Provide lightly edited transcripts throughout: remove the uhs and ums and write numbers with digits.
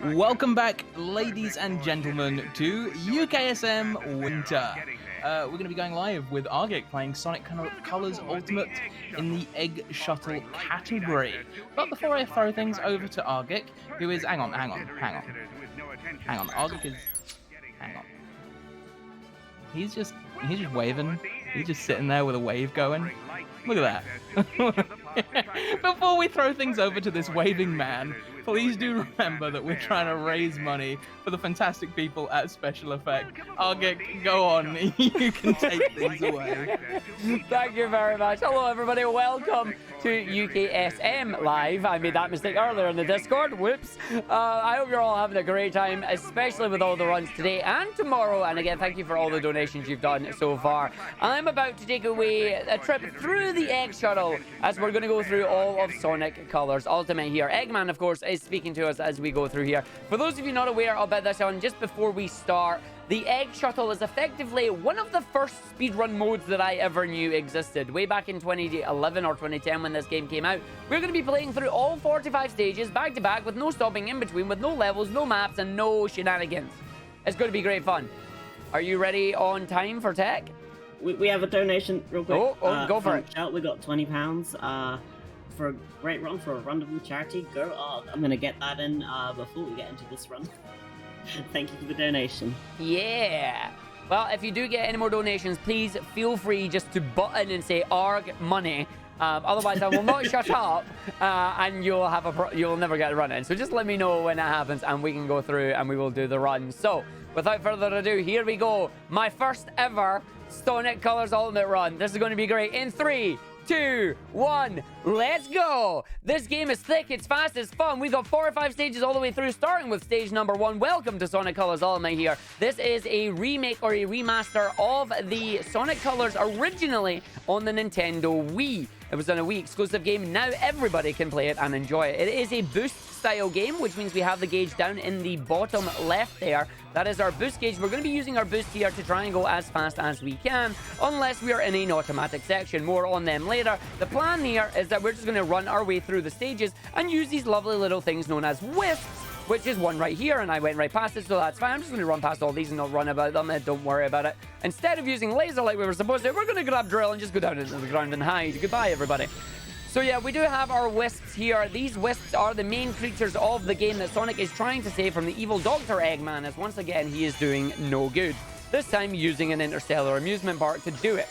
Welcome back, ladies and gentlemen, to UKSM Winter. We're going to be going live with Argick playing Sonic Colors Ultimate in the Egg Shuttle category. But before I throw things over to Argick, who is... Hang on. Argick is... Hang on. He's just waving. He's just sitting there with a wave going. Look at that. Before we throw things over to this waving man, please do remember that we're trying to raise money for the fantastic people at Special Effect. Argick, go on. You can take things away. Thank you very much. Hello, everybody. Welcome to UKSM Live. I made that mistake earlier in the Discord. Whoops. I hope you're all having a great time, especially with all the runs today and tomorrow. And again, thank you for all the donations you've done so far. I'm about to take away a trip through the Egg Shuttle as we're going to go through all of Sonic Colors Ultimate here. Eggman, of course, is speaking to us as we go through here. For those of you not aware about this one, just before we start, the Egg Shuttle is effectively one of the first speedrun modes that I ever knew existed. Way back in 2011 or 2010 when this game came out, we're going to be playing through all 45 stages back to back with no stopping in between, with no levels, no maps, and no shenanigans. It's going to be great fun. Are you ready on time for tech? We have a donation real quick. Go for it. We got £20 for a great run for a rendezvous charity. I'm gonna get that in before we get into this run. Thank you for the donation. Yeah. Well, if you do get any more donations, please feel free just to button and say ARG money. Otherwise, I will not shut up, and you'll never get a run in. So just let me know when that happens, and we can go through and we will do the run. So, without further ado, here we go. My first ever Sonic Colors Ultimate run. This is going to be great. In 3, 2, 1, let's go! This game is thick, it's fast, it's fun. We've got 4 or 5 stages all the way through, starting with stage number 1. Welcome to Sonic Colors Ultimate here. This is a remake or a remaster of the Sonic Colors originally on the Nintendo Wii. It was on a Wii exclusive game. Now everybody can play it and enjoy it. It is a boost style game, which means we have the gauge down in the bottom left there. That is our boost gauge. We're going to be using our boost here to try and go as fast as we can, unless we are in an automatic section. More on them later. The plan here is that we're just going to run our way through the stages and use these lovely little things known as wisps, which is one right here, and I went right past it, so that's fine. I'm just going to run past all these and not run about them. Don't worry about it. Instead of using laser like we were supposed to, we're going to grab drill and just go down into the ground and hide. Goodbye, everybody. So yeah, we do have our wisps here. These wisps are the main creatures of the game that Sonic is trying to save from the evil Dr. Eggman, as once again he is doing no good. This time using an interstellar amusement park to do it.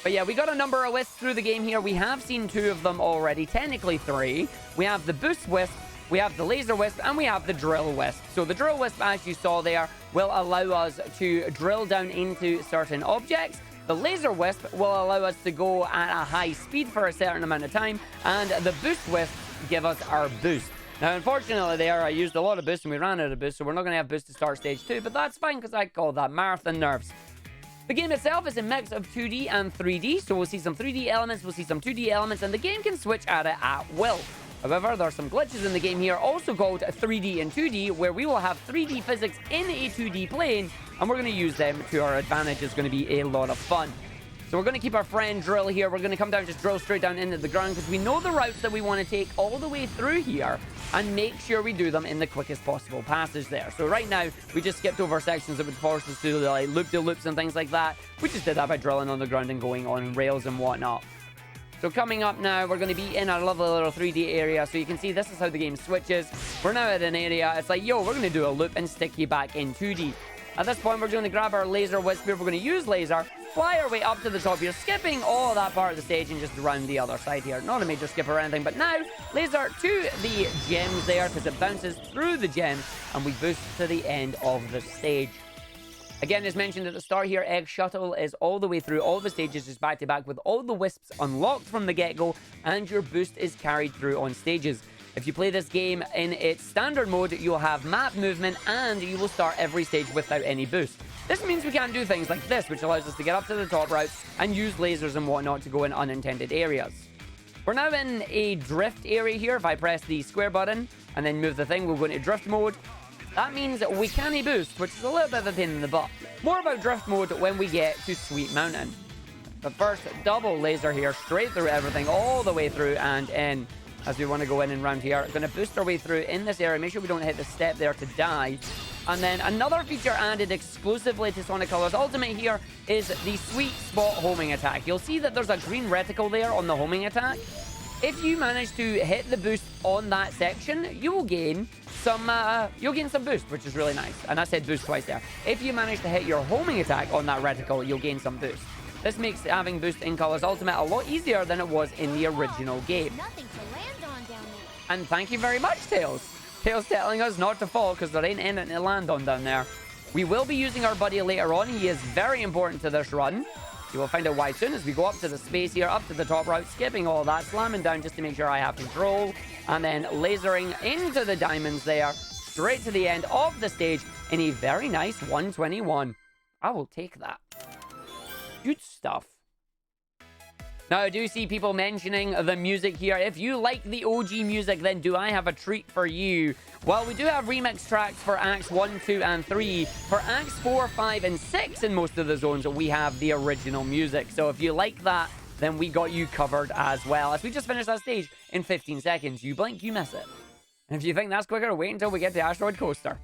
But yeah, we got a number of wisps through the game here. We have seen 2 of them already, technically 3. We have the boost wisp, we have the laser wisp, and we have the drill wisp. So the drill wisp, as you saw there, will allow us to drill down into certain objects. The laser wisp will allow us to go at a high speed for a certain amount of time, and the boost wisp give us our boost. Now, unfortunately there, I used a lot of boost and we ran out of boost, so we're not going to have boost to start stage 2, but that's fine because I call that marathon nerves. The game itself is a mix of 2D and 3D, so we'll see some 3D elements, we'll see some 2D elements, and the game can switch at it at will. However, there are some glitches in the game here, also called 3D and 2D, where we will have 3D physics in a 2D plane, and we're going to use them to our advantage. It's going to be a lot of fun. So we're going to keep our friend Drill here. We're going to come down, just drill straight down into the ground, because we know the routes that we want to take all the way through here, and make sure we do them in the quickest possible passage there. So right now, we just skipped over sections that would force us to like loop-de-loops and things like that. We just did that by drilling on the ground and going on rails and whatnot. So coming up now, we're going to be in our lovely little 3D area. So you can see this is how the game switches. We're now at an area. It's like, yo, we're going to do a loop and stick you back in 2D. At this point, we're going to grab our laser wisp here. We're going to use laser, fly our way up to the top here, skipping all of that part of the stage and just around the other side here. Not a major skip or anything, but now laser to the gems there because it bounces through the gems and we boost to the end of the stage. Again, as mentioned at the start here, Egg Shuttle is all the way through all the stages, just back to back with all the wisps unlocked from the get-go, and your boost is carried through on stages. If you play this game in its standard mode, you'll have map movement and you will start every stage without any boost. This means we can do things like this, which allows us to get up to the top routes and use lasers and whatnot to go in unintended areas. We're now in a drift area here. If I press the square button and then move the thing, we'll go into drift mode. That means that we can't boost, which is a little bit of a pain in the butt. More about drift mode when we get to Sweet Mountain. But first, double laser here, straight through everything, all the way through and in. as we want to go in and round here. Going to boost our way through in this area. Make sure we don't hit the step there to die. And then another feature added exclusively to Sonic Colors Ultimate here is the sweet spot homing attack. You'll see that there's a green reticle there on the homing attack. If you manage to hit the boost on that section, you will gain some boost, which is really nice. And I said boost twice there. If you manage to hit your homing attack on that reticle, you'll gain some boost. This makes having boost in Colors Ultimate a lot easier than it was in the original game. Nothing to land on down there. And thank you very much, Tails. Tails telling us not to fall because there ain't anything to land on down there. We will be using our buddy later on. He is very important to this run. You will find out why soon as we go up to the space here, up to the top route, skipping all that, slamming down just to make sure I have control, and then lasering into the diamonds there, straight to the end of the stage in a very nice 121. I will take that. Good stuff. Now, I do see people mentioning the music here. If you like the OG music, then do I have a treat for you? Well, we do have remix tracks for Acts 1, 2, and 3. For Acts 4, 5, and 6 in most of the zones, we have the original music. So if you like that, then we got you covered as well. As we just finished that stage in 15 seconds. You blink, you miss it. And if you think that's quicker, wait until we get to Asteroid Coaster.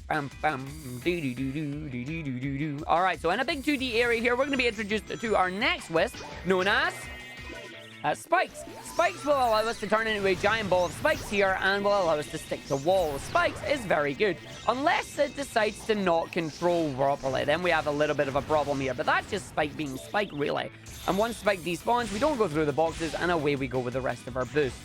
Bam, bam, doo doo doo doo doo doo doo doo doo. All right, so in a big 2D area here, we're going to be introduced to our next Wisp, known as spikes. Spikes will allow us to turn into a giant ball of spikes here and will allow us to stick to walls. Spikes is very good, unless it decides to not control properly. Then we have a little bit of a problem here, but that's just Spike being Spike, really. And once Spike despawns, we don't go through the boxes, and away we go with the rest of our boost.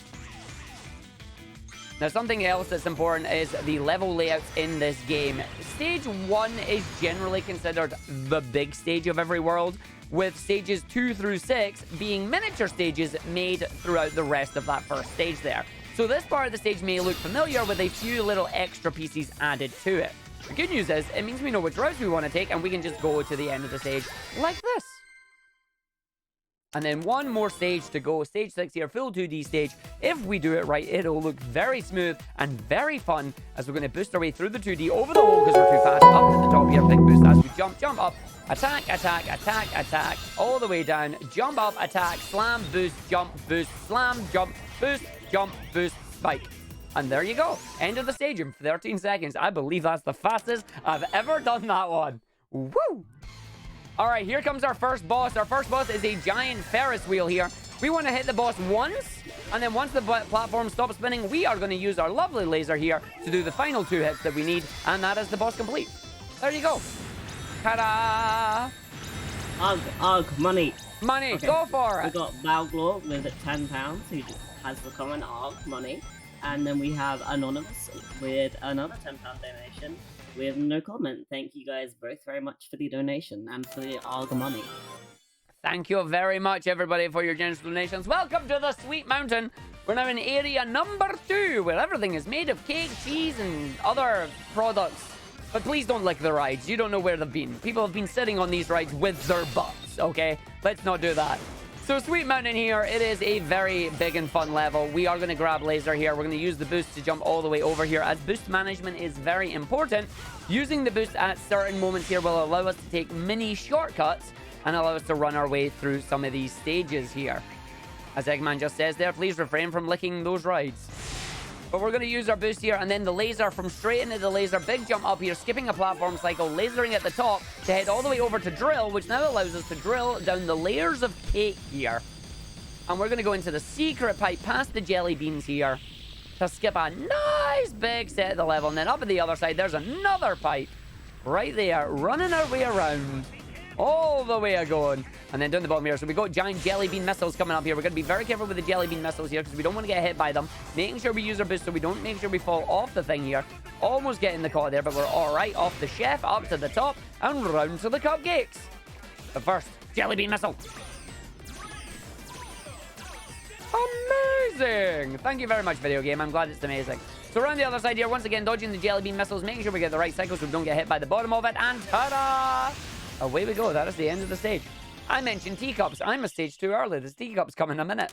Now, something else that's important is the level layouts in this game. Stage 1 is generally considered the big stage of every world, with stages 2 through 6 being miniature stages made throughout the rest of that first stage there. So this part of the stage may look familiar with a few little extra pieces added to it. The good news is, it means we know which routes we want to take, and we can just go to the end of the stage like this. And then one more stage to go. Stage 6 here, full 2D stage. If we do it right, it'll look very smooth and very fun as we're going to boost our way through the 2D over the hole because we're too fast. Up to the top here, big boost as we jump up. Attack, attack, attack, attack. All the way down. Jump up, attack, slam, boost, jump, boost, slam, jump, boost, spike. And there you go. End of the stage in 13 seconds. I believe that's the fastest I've ever done that one. Woo! All right, here comes our first boss. Our first boss is a giant Ferris wheel here. We want to hit the boss once, and then once the platform stops spinning, we are going to use our lovely laser here to do the final 2 hits that we need, and that is the boss complete. There you go. Ta-da! Money. Money, Okay. go for it. We got Balglor with £10, who just has the comment money. And then we have Anonymous with another £10 donation with no comment. Thank you guys both very much for the donation and for the money. Thank you very much, everybody, for your generous donations. Welcome to the Sweet Mountain. We're now in area number 2, where everything is made of cake, cheese, and other products. But please don't lick the rides. You don't know where they've been. People have been sitting on these rides with their butts, okay? Let's not do that. So Sweet Mountain here, it is a very big and fun level. We are going to grab laser here. We're going to use the boost to jump all the way over here, as boost management is very important. Using the boost at certain moments here will allow us to take mini shortcuts and allow us to run our way through some of these stages here. As Eggman just says there, please refrain from licking those rides. But we're going to use our boost here, and then the laser from straight into the laser. Big jump up here, skipping a platform cycle, lasering at the top to head all the way over to drill, which now allows us to drill down the layers of cake here. And we're going to go into the secret pipe past the jelly beans here to skip a nice big set of the level. And then up at the other side, there's another pipe right there, running our way around. All the way going. And then down the bottom here. So we got giant jelly bean missiles coming up here. We're going to be very careful with the jelly bean missiles here because we don't want to get hit by them. Making sure we use our boost so we don't make sure we fall off the thing here. Almost getting the caught there, but we're all right. Off the chef, up to the top, and round to the cupcakes. But first, jelly bean missile. Amazing! Thank you very much, video game. I'm glad it's amazing. So around the other side here, once again, dodging the jelly bean missiles, making sure we get the right cycle so we don't get hit by the bottom of it, and ta-da! Away we go. That is the end of the stage. I mentioned teacups. I'm a stage too early. There's teacups coming in a minute.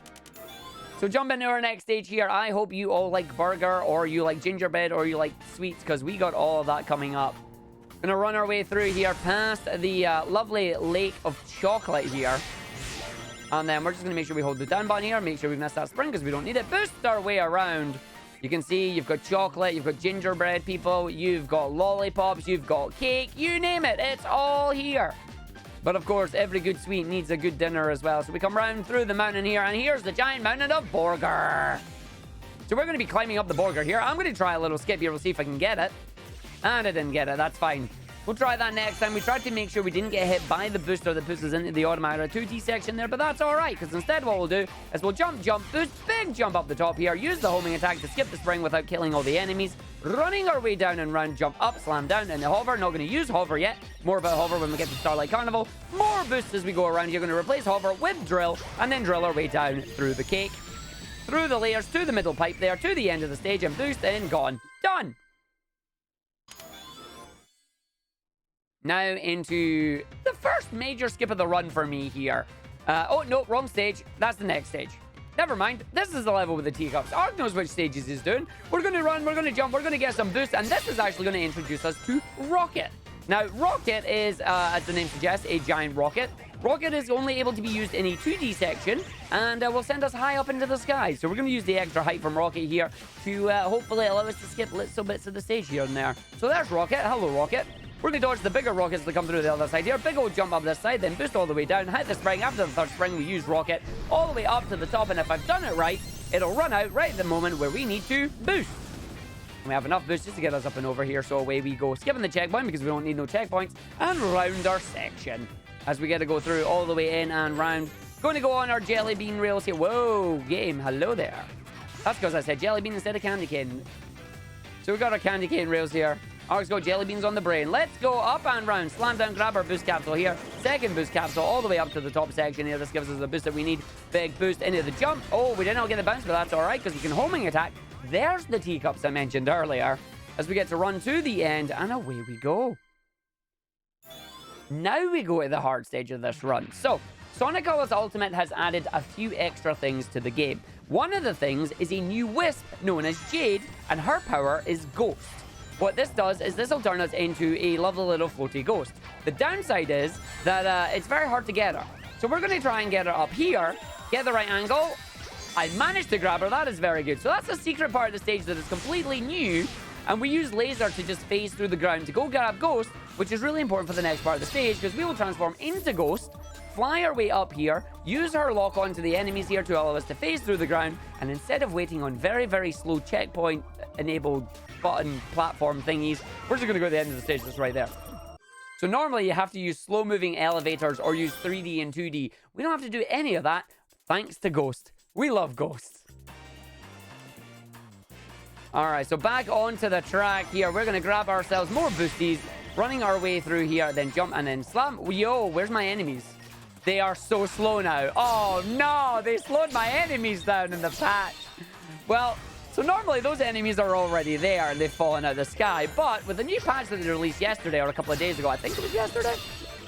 So jump into our next stage here. I hope you all like burger, or you like gingerbread, or you like sweets, because we got all of that coming up. Gonna run our way through here past the lovely lake of chocolate here. And then we're just going to make sure we hold the down button here. Make sure we missed that spring because we don't need it. Boost our way around. You can see you've got chocolate, you've got gingerbread people, you've got lollipops, you've got cake, you name it. It's all here. But of course, every good sweet needs a good dinner as well. So we come round through the mountain here, and here's the giant mountain of Burger. So we're going to be climbing up the Burger here. I'm going to try a little skip here. We'll see if I can get it. And I didn't get it. That's fine. We'll try that next time. We tried to make sure we didn't get hit by the booster that pushes us into the automatic 2D section there, but that's all right, because instead what we'll do is we'll jump, boost, big jump up the top here, use the homing attack to skip the spring without killing all the enemies, running our way down and round, jump up, slam down, and the hover. Not going to use hover yet. More about hover when we get to Starlight Carnival. More boosts as we go around. You're going to replace hover with drill, and then drill our way down through the cake, through the layers, to the middle pipe there, to the end of the stage, and boost, and gone. Done! Now into the first major skip of the run for me here. Oh, no, wrong stage. That's the next stage. Never mind. This is the level with the teacups. Arg knows which stages he's doing. We're going to run, we're going to jump, we're going to get some boost, and this is actually going to introduce us to Rocket. Now, Rocket is, as the name suggests, a giant rocket. Rocket is only able to be used in a 2D section, and will send us high up into the sky. So we're going to use the extra height from Rocket here to hopefully allow us to skip little bits of the stage here and there. So there's Rocket. Hello, Rocket. We're going to dodge the bigger rockets that come through the other side here. Big old jump up this side, then boost all the way down, hit the spring. After the third spring, we use Rocket all the way up to the top, and if I've done it right, it'll run out right at the moment where we need to boost. We have enough boosts to get us up and over here, so away we go. Skipping the checkpoint because we don't need no checkpoints, and round our section as we get to go through all the way in and round. Going to go on our jelly bean rails here. Whoa, game, hello there. That's because I said jelly bean instead of candy cane. So we've got our candy cane rails here. Arg's got jelly beans on the brain. Let's go up and round. Slam down, grab our boost capsule here. Second boost capsule all the way up to the top section here. This gives us the boost that we need. Big boost into the jump. Oh, we did not get the bounce, but that's all right because we can homing attack. There's the teacups I mentioned earlier as we get to run to the end, and away we go. Now we go to the hard stage of this run. So, Sonic Colors Ultimate has added a few extra things to the game. One of the things is a new Wisp known as Jade, and her power is Ghost. What this does is this will turn us into a lovely little floaty ghost. The downside is that it's very hard to get her. So we're going to try and get her up here, get the right angle. I managed to grab her. That is very good. So that's the secret part of the stage that is completely new. And we use laser to just phase through the ground to go grab Ghost, which is really important for the next part of the stage because we will transform into Ghost, fly our way up here, use her lock onto the enemies here to allow us to phase through the ground, and instead of waiting on very, very slow checkpoint-enabled button platform thingies, we're just going to go to the end of the stage that's right there. So normally you have to use slow-moving elevators or use 3D and 2D. We don't have to do any of that, thanks to Ghost. We love Ghosts. Alright, so back onto the track here. We're going to grab ourselves more boosties, running our way through here, then jump and then slam. Yo, where's my enemies? They are so slow now. Oh no, they slowed my enemies down in the patch. Well, so normally those enemies are already there and they've fallen out of the sky. But with the new patch that they released yesterday or a couple of days ago, I think it was yesterday,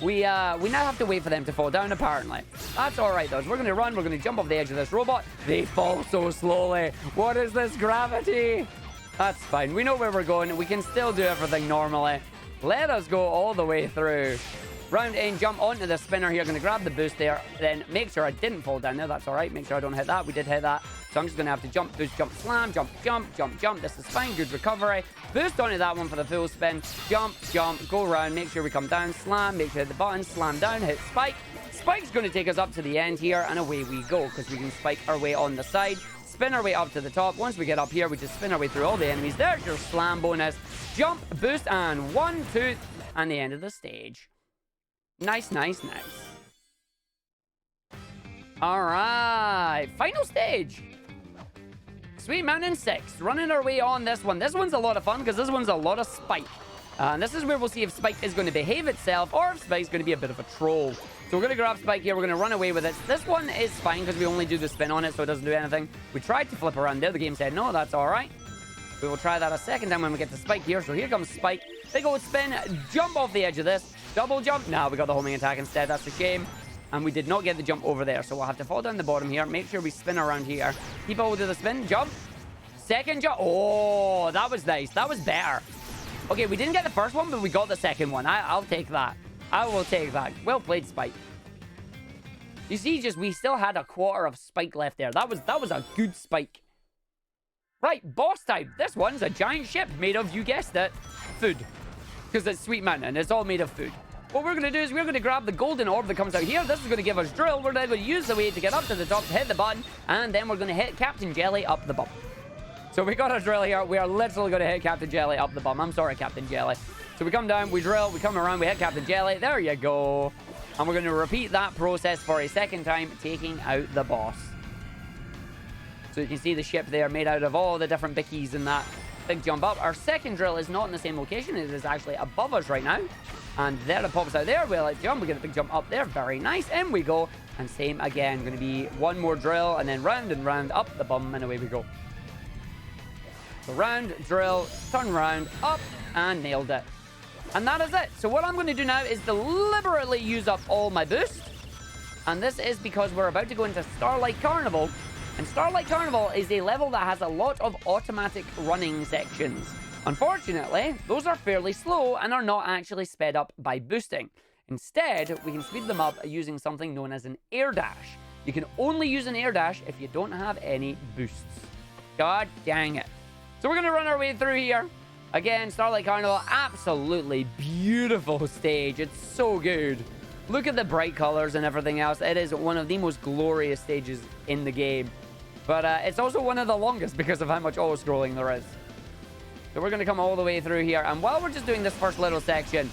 we now have to wait for them to fall down apparently. That's alright though. So we're going to run, we're going to jump off the edge of this robot. They fall so slowly. What is this gravity? That's fine. We know where we're going. We can still do everything normally. Let us go all the way through. Round in, jump onto the spinner here. Going to grab the boost there. Then make sure I didn't fall down there. That's all right. Make sure I don't hit that. We did hit that. So I'm just going to have to jump, boost, jump, slam, jump, jump, jump, jump. This is fine. Good recovery. Boost onto that one for the full spin. Jump, jump, go around. Make sure we come down. Slam. Make sure hit the button. Slam down. Hit spike. Spike's going to take us up to the end here. And away we go because we can spike our way on the side. Spin our way up to the top. Once we get up here, we just spin our way through all the enemies. There's your slam bonus. Jump, boost, and 1, 2, and the end of the stage. Nice, nice, nice. All right. Final stage. Sweet Mountain 6. Running our way on this one. This one's a lot of fun because this one's a lot of Spike. And this is where we'll see if Spike is going to behave itself or if Spike's going to be a bit of a troll. So we're going to grab Spike here. We're going to run away with it. This one is fine because we only do the spin on it, so it doesn't do anything. We tried to flip around there. The game said, no, that's all right. We will try that a second time when we get to Spike here. So here comes Spike. Big old spin. Jump off the edge of this. Double jump. Now we got the homing attack instead. That's a shame. And we did not get the jump over there. So we'll have to fall down the bottom here. Make sure we spin around here. Keep hold of the spin. Jump. Second jump. Oh, that was nice. That was better. Okay, we didn't get the first one, but we got the second one. I'll take that. I will take that. Well played, Spike. You see, just we still had a quarter of spike left there. That was a good spike. Right, boss time. This one's a giant ship made of, you guessed it, food. Because it's Sweet Mountain. It's all made of food. What we're going to do is we're going to grab the golden orb that comes out here. This is going to give us drill. We're then going to use the way to get up to the top, hit the button, and then we're going to hit Captain Jelly up the bum. So we got a drill here. We are literally going to hit Captain Jelly up the bum. I'm sorry, Captain Jelly. So we come down, we drill, we come around, we hit Captain Jelly. There you go. And we're going to repeat that process for a second time, taking out the boss. So you can see the ship there made out of all the different bickies and that big jump up. Our second drill is not in the same location. It is actually above us right now. And there it pops out there. We let jump. We get a big jump up there. Very nice. In we go. And same again. Going to be one more drill and then round and round up the bum and away we go. So round, drill, turn round, up, and nailed it. And that is it. So what I'm going to do now is deliberately use up all my boost. And this is because we're about to go into Starlight Carnival. And Starlight Carnival is a level that has a lot of automatic running sections. Unfortunately, those are fairly slow and are not actually sped up by boosting. Instead, we can speed them up using something known as an air dash. You can only use an air dash if you don't have any boosts. God dang it. So we're going to run our way through here. Again, Starlight Carnival, absolutely beautiful stage. It's so good. Look at the bright colors and everything else. It is one of the most glorious stages in the game. But it's also one of the longest because of how much auto-scrolling there is. So we're going to come all the way through here. And while we're just doing this first little section,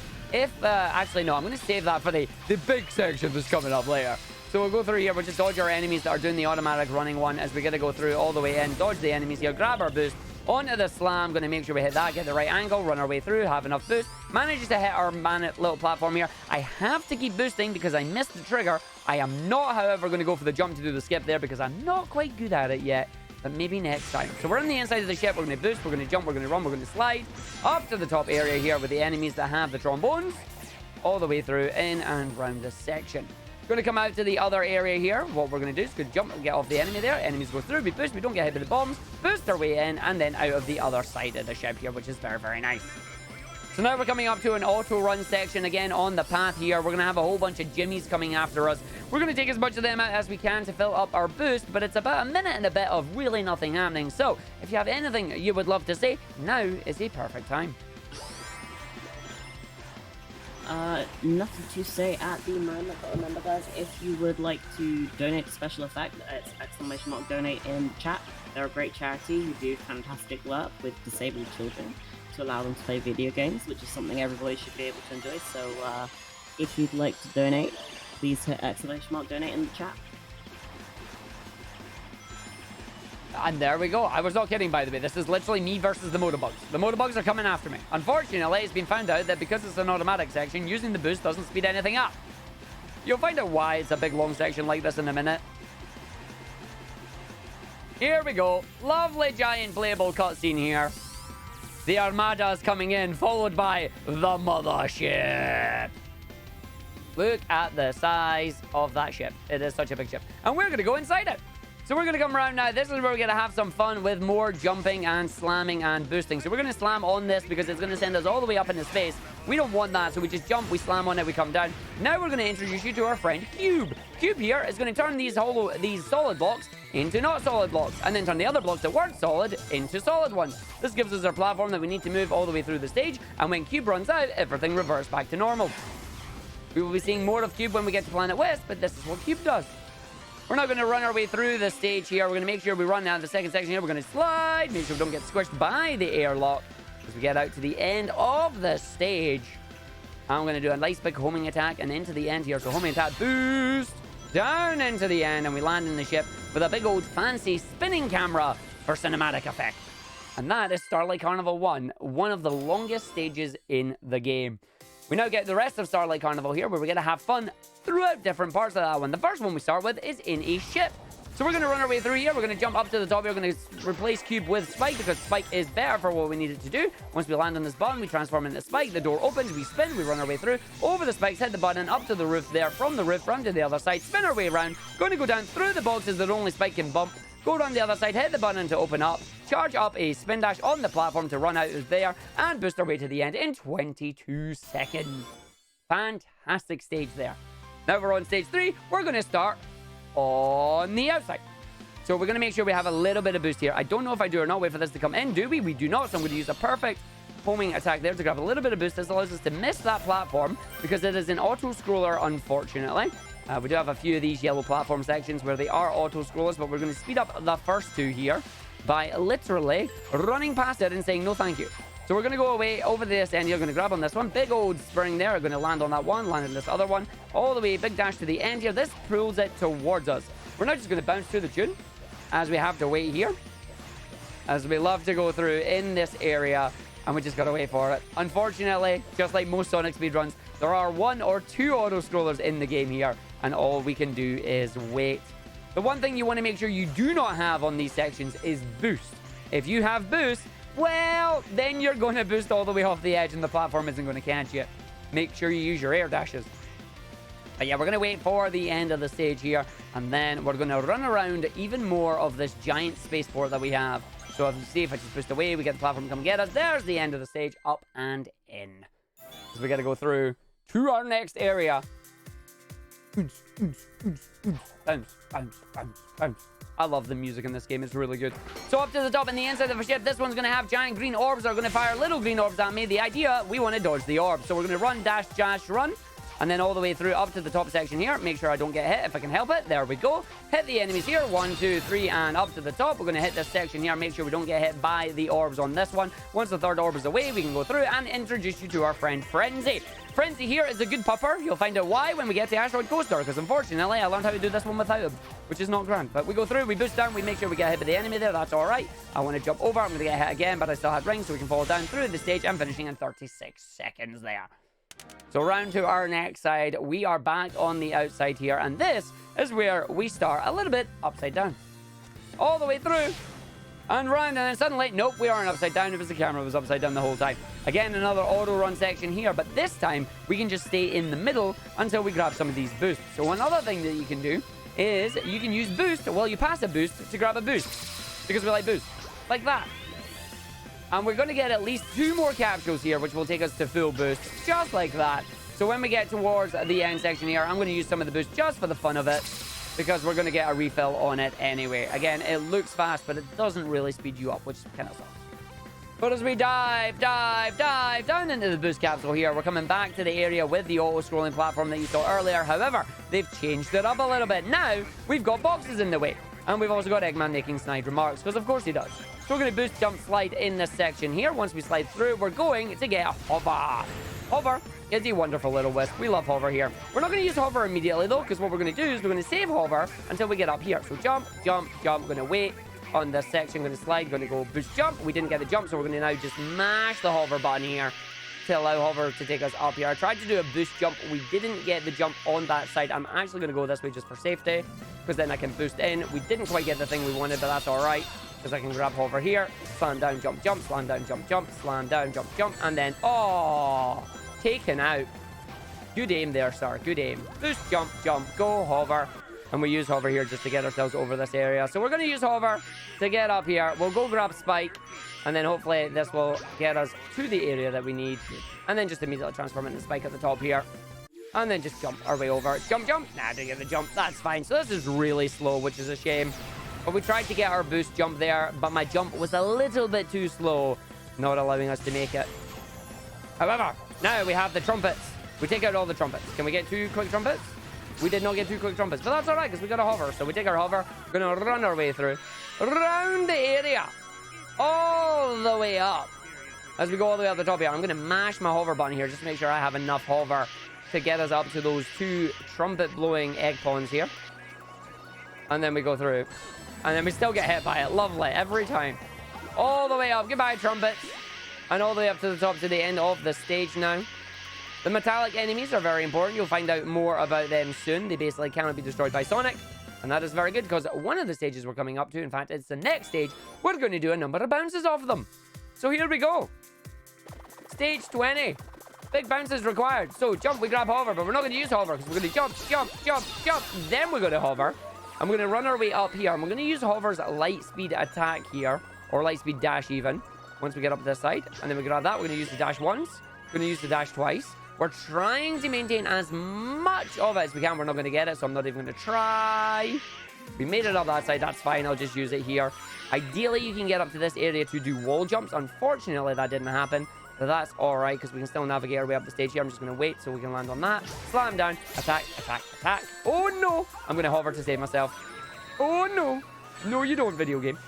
actually, no, I'm going to save that for the big section that's coming up later. So we'll go through here. We'll just dodge our enemies that are doing the automatic running one as we get to go through all the way in. Dodge the enemies here. Grab our boost. Onto the slam. Going to make sure we hit that. Get the right angle. Run our way through. Have enough boost. Manages to hit our little platform here. I have to keep boosting because I missed the trigger. I am not, however, going to go for the jump to do the skip there because I'm not quite good at it yet. But maybe next time. So we're on the inside of the ship. We're going to boost. We're going to jump. We're going to run. We're going to slide up to the top area here with the enemies that have the trombones. All the way through in and round this section. Going to come out to the other area here. What we're going to do is go jump and get off the enemy there. Enemies go through. We boost. We don't get hit by the bombs. Boost our way in and then out of the other side of the ship here, which is very, very nice. So now we're coming up to an auto run section again on the path here. We're going to have a whole bunch of jimmies coming after us. We're going to take as much of them out as we can to fill up our boost, but it's about a minute and a bit of really nothing happening. So if you have anything you would love to say, now is the perfect time. Nothing to say at the moment, but remember guys, if you would like to donate to Special Effect, it's ! Donate in chat. They're a great charity who do fantastic work with disabled children to allow them to play video games, which is something everybody should be able to enjoy. So if you'd like to donate, please hit ! Donate in the chat. And there we go. I was not kidding, by the way. This is literally me versus the motorbugs. The motorbugs are coming after me. Unfortunately, it's been found out that because it's an automatic section, using the boost doesn't speed anything up. You'll find out why it's a big, long section like this in a minute. Here we go. Lovely, giant playable cutscene here. The Armada is coming in, followed by the mothership. Look at the size of that ship. It is such a big ship. And we're going to go inside it. So we're going to come around now. This is where we're going to have some fun with more jumping and slamming and boosting. So we're going to slam on this because it's going to send us all the way up into space. We don't want that, so we just jump, we slam on it, we come down. Now we're going to introduce you to our friend Cube. Cube here is going to turn these solid blocks into not solid blocks, and then turn the other blocks that weren't solid into solid ones. This gives us our platform that we need to move all the way through the stage, and when Cube runs out, everything reverts back to normal. We will be seeing more of Cube when we get to Planet Wisp, but this is what Cube does. We're not going to run our way through the stage here. We're going to make sure we run down the second section here. We're going to slide, make sure we don't get squished by the airlock as we get out to the end of the stage. I'm going to do a nice big homing attack and into the end here. So homing attack, boost, down into the end, and we land in the ship with a big old fancy spinning camera for cinematic effect. And that is Starlight Carnival 1, one of the longest stages in the game. We now get the rest of Starlight Carnival here, where we're going to have fun throughout different parts of that one. The first one we start with is in a ship. So we're going to run our way through here. We're going to jump up to the top here. We're going to replace Cube with Spike because Spike is better for what we need it to do. Once we land on this button, we transform into Spike. The door opens, we spin, we run our way through, over the spikes, hit the button, up to the roof there, from the roof, run to the other side, spin our way around, going to go down through the boxes that only Spike can bump, go down the other side, hit the button to open up, charge up a spin dash on the platform to run out of there, and boost our way to the end in 22 seconds. Fantastic stage there. Now we're on stage 3. We're going to start on the outside. So we're going to make sure we have a little bit of boost here. I don't know if I do or not. Wait for this to come in. Do we? We do not. So I'm going to use a perfect homing attack there to grab a little bit of boost. This allows us to miss that platform because it is an auto-scroller, unfortunately. We do have a few of these yellow platform sections where they are auto-scrollers, but we're going to speed up the first two here by literally running past it and saying no thank you. So we're going to go away over this end. You're going to grab on this one. Big old spring there. We're going to land on that one, land on this other one. All the way, big dash to the end here. This pulls it towards us. We're now just going to bounce through the dune as we have to wait here. As we love to go through in this area. And we just got to wait for it. Unfortunately, just like most Sonic speedruns, there are 1 or 2 auto-scrollers in the game here. And all we can do is wait. The one thing you want to make sure you do not have on these sections is boost. If you have boost, well, then you're going to boost all the way off the edge and the platform isn't going to catch you. Make sure you use your air dashes. But yeah, we're going to wait for the end of the stage here. And then we're going to run around even more of this giant spaceport that we have. So if you see, if I just boost away, we get the platform to come get us. There's the end of the stage, up and in. So we got to go through to our next area. Bounce, bounce, bounce, bounce. I love the music in this game. It's really good. So up to the top and the inside of the ship, this one's going to have giant green orbs that are going to fire little green orbs at me. The idea, we want to dodge the orbs. So we're going to run, dash, dash, run. And then all the way through up to the top section here. Make sure I don't get hit if I can help it. There we go. Hit the enemies here. 1, 2, 3, and up to the top. We're going to hit this section here. Make sure we don't get hit by the orbs on this one. Once the third orb is away, we can go through and introduce you to our friend Frenzy. Frenzy here is a good pupper. You'll find out why when we get to Asteroid Coaster, because unfortunately I learned how to do this one without him, which is not grand. But we go through, we boost down, we make sure we get hit by the enemy there. That's all right. I want to jump over. I'm going to get hit again, but I still have rings, so we can fall down through the stage. I'm finishing in 36 seconds there. So round to our next side, we are back on the outside here, and this is where we start a little bit upside down. All the way through, and round, and then suddenly, nope, we aren't upside down. It was the camera was upside down the whole time. Again, another auto run section here, but this time, we can just stay in the middle until we grab some of these boosts. So another thing that you can do is you can use boost while you pass a boost to grab a boost, because we like boost, like that. And we're going to get at least 2 more capsules here, which will take us to full boost, just like that. So when we get towards the end section here, I'm going to use some of the boost just for the fun of it, because we're going to get a refill on it anyway. Again, it looks fast, but it doesn't really speed you up, which kind of sucks. But as we dive down into the boost capsule here, we're coming back to the area with the auto-scrolling platform that you saw earlier. However, they've changed it up a little bit. Now, we've got boxes in the way. And we've also got Eggman making snide remarks, because of course he does. So we're going to boost, jump, slide in this section here. Once we slide through, we're going to get a hover. Hover is a wonderful little wisp. We love hover here. We're not going to use hover immediately, though, because what we're going to do is we're going to save hover until we get up here. So jump, jump, jump. We're going to wait on this section. Going to slide, going to go boost, jump. We didn't get the jump, so we're going to now just mash the hover button here to allow hover to take us up here. I tried to do a boost jump. We didn't get the jump on that side. I'm actually going to go this way just for safety, because then I can boost in. We didn't quite get the thing we wanted, but that's all right, because I can grab hover here, slam down, jump, jump, slam down, jump, jump, slam down, jump, jump, and then, oh, taken out. Good aim there, sir. Good aim. Boost, jump, jump, go, hover. And we use hover here just to get ourselves over this area. So we're going to use hover to get up here. We'll go grab Spike, and then hopefully this will get us to the area that we need. And then just immediately transform into Spike at the top here. And then just jump our way over. Jump, jump. Nah, didn't get the jump. That's fine. So this is really slow, which is a shame. But we tried to get our boost jump there, but my jump was a little bit too slow, not allowing us to make it. However, now we have the trumpets. We take out all the trumpets. Can we get 2 quick trumpets? We did not get 2 quick trumpets, but that's all right, because we got a hover. So we take our hover. We're going to run our way through. Around the area. All the way up. As we go all the way up the top here, I'm going to mash my hover button here just to make sure I have enough hover to get us up to those 2 trumpet-blowing egg pawns here. And then we go through. And then we still get hit by it. Lovely. Every time. All the way up. Goodbye, trumpets. And all the way up to the top to the end of the stage now. The metallic enemies are very important. You'll find out more about them soon. They basically cannot be destroyed by Sonic. And that is very good, because one of the stages we're coming up to, in fact, it's the next stage, we're going to do a number of bounces off them. So here we go. Stage 20. Big bounces required. So jump, we grab hover, but we're not going to use hover, because we're going to jump, jump, jump, jump. Then we're going to hover. And we're going to run our way up here. And we're going to use hover's light speed attack here, or light speed dash even, once we get up this side. And then we grab that. We're going to use the dash once. We're going to use the dash twice. We're trying to maintain as much of it as we can. We're not going to get it, so I'm not even going to try. We made it up that side. That's fine. I'll just use it here. Ideally, you can get up to this area to do wall jumps. Unfortunately, that didn't happen. But that's alright, because we can still navigate our way up the stage here. I'm just going to wait so we can land on that. Slam down. Attack, attack, attack. Oh, no. I'm going to hover to save myself. Oh, no. No, you don't, video game.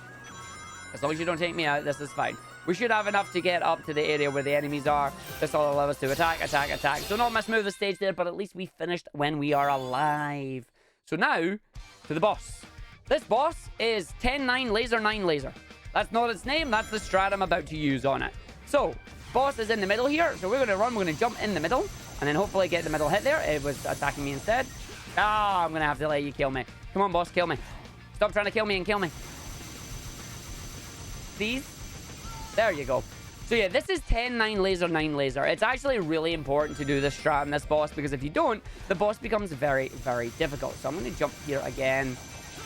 As long as you don't take me out, this is fine. We should have enough to get up to the area where the enemies are. This will allow us to attack, attack, attack. So not mess move the stage there, but at least we finished when we are alive. So now, to the boss. This boss is 10-9 laser 9 laser. That's not its name. That's the strat I'm about to use on it. So, boss is in the middle here. So we're going to run. We're going to jump in the middle. And then hopefully get the middle hit there. It was attacking me instead. Ah, I'm going to have to let you kill me. Come on, boss. Kill me. Stop trying to kill me and kill me. Please. There you go. So yeah, this is 10-9 laser 9 laser. It's actually really important to do this strat on this boss, because if you don't, the boss becomes very, very difficult. So I'm going to jump here again.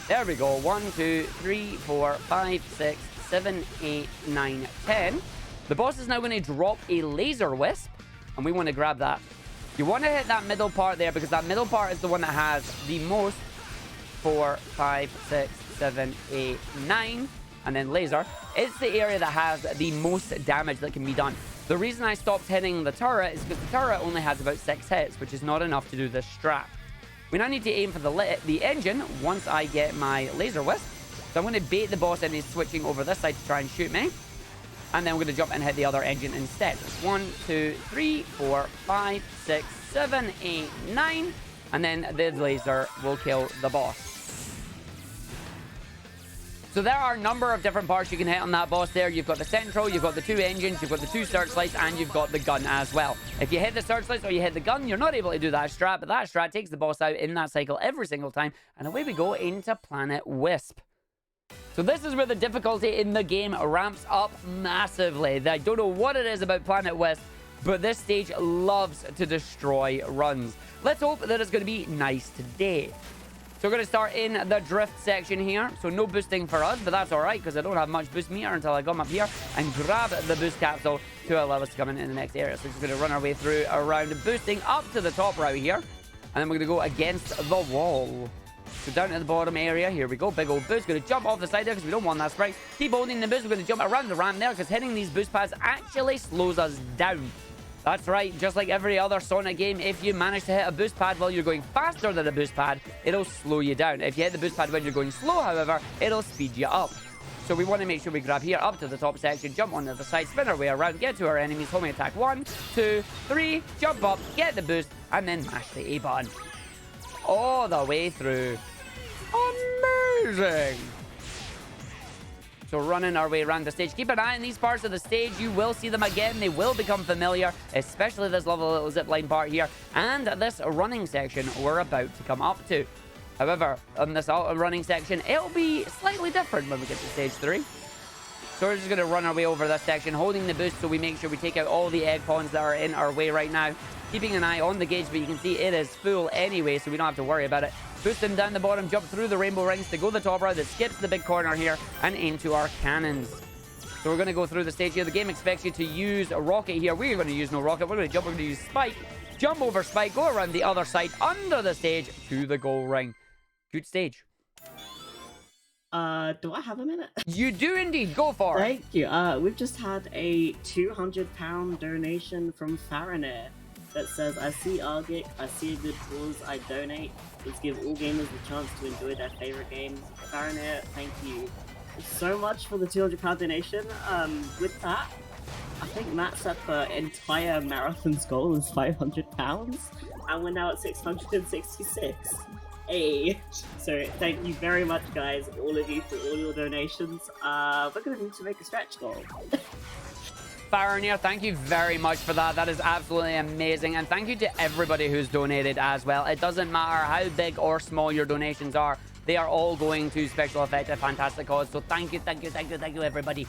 There we go. 1, 2, 3, 4, 5, 6, 7, 8, 9, 10. The boss is now going to drop a laser wisp, and we want to grab that. You want to hit that middle part there, because that middle part is the one that has the most. 4, 5, 6, 7, 8, 9. And then laser. It's the area that has the most damage that can be done. The reason I stopped hitting the turret is because the turret only has about 6 hits, which is not enough to do this strat. We now need to aim for the engine once I get my laser wisp. So I'm going to bait the boss and he's switching over this side to try and shoot me. And then we're going to jump and hit the other engine instead. 1, 2, 3, 4, 5, 6, 7, 8, 9. And then the laser will kill the boss. So there are a number of different parts you can hit on that boss there. You've got the central, you've got the 2 engines, you've got the 2 searchlights, and you've got the gun as well. If you hit the searchlights or you hit the gun, you're not able to do that strat, but that strat takes the boss out in that cycle every single time. And away we go into Planet Wisp. So this is where the difficulty in the game ramps up massively. I don't know what it is about Planet Wisp, but this stage loves to destroy runs. Let's hope that it's going to be nice today. So we're going to start in the drift section here. So no boosting for us, but that's all right, because I don't have much boost meter until I come up here and grab the boost capsule to allow us to come in the next area. So we're just going to run our way through around boosting up to the top right here. And then we're going to go against the wall. So down to the bottom area. Here we go. Big old boost. Going to jump off the side there because we don't want that sprite. Keep holding the boost. We're going to jump around the ramp there because hitting these boost pads actually slows us down. That's right, just like every other Sonic game, if you manage to hit a boost pad while you're going faster than a boost pad, it'll slow you down. If you hit the boost pad when you're going slow, however, it'll speed you up. So we want to make sure we grab here up to the top section, jump onto the side, spin our way around, get to our enemies, homing attack 1, 2, 3, jump up, get the boost, and then mash the A button. All the way through. Amazing! So running our way around the stage. Keep an eye on these parts of the stage. You will see them again. They will become familiar, especially this lovely little zipline part here and this running section we're about to come up to. However, on this running section, it'll be slightly different when we get to stage 3. So we're just going to run our way over this section, holding the boost so we make sure we take out all the egg pawns that are in our way right now. Keeping an eye on the gauge, but you can see it is full anyway, so we don't have to worry about it. Boosting down the bottom, jump through the rainbow rings to go the top route that skips the big corner here and into our cannons. So we're going to go through the stage here. The game expects you to use a rocket here. We're going to use no rocket. We're going to jump. We're going to use Spike. Jump over Spike. Go around the other side under the stage to the goal ring. Good stage. Do I have a minute? You do indeed. Go for it. Thank you. We've just had a £200 donation from Faraner that says, I see Argick, I see a good cause, I donate. Let's give all gamers the chance to enjoy their favorite games. Faraner, thank you so much for the £200 donation. With that, I think Matt set the entire marathon's goal is £500, and we're now at 666. Hey, so thank you very much, guys, all of you, for all your donations. We're going to need to make a stretch goal. Faronier, thank you very much for that. That is absolutely amazing. And thank you to everybody who's donated as well. It doesn't matter how big or small your donations are. They are all going to Special Effect, a fantastic cause. So thank you, everybody.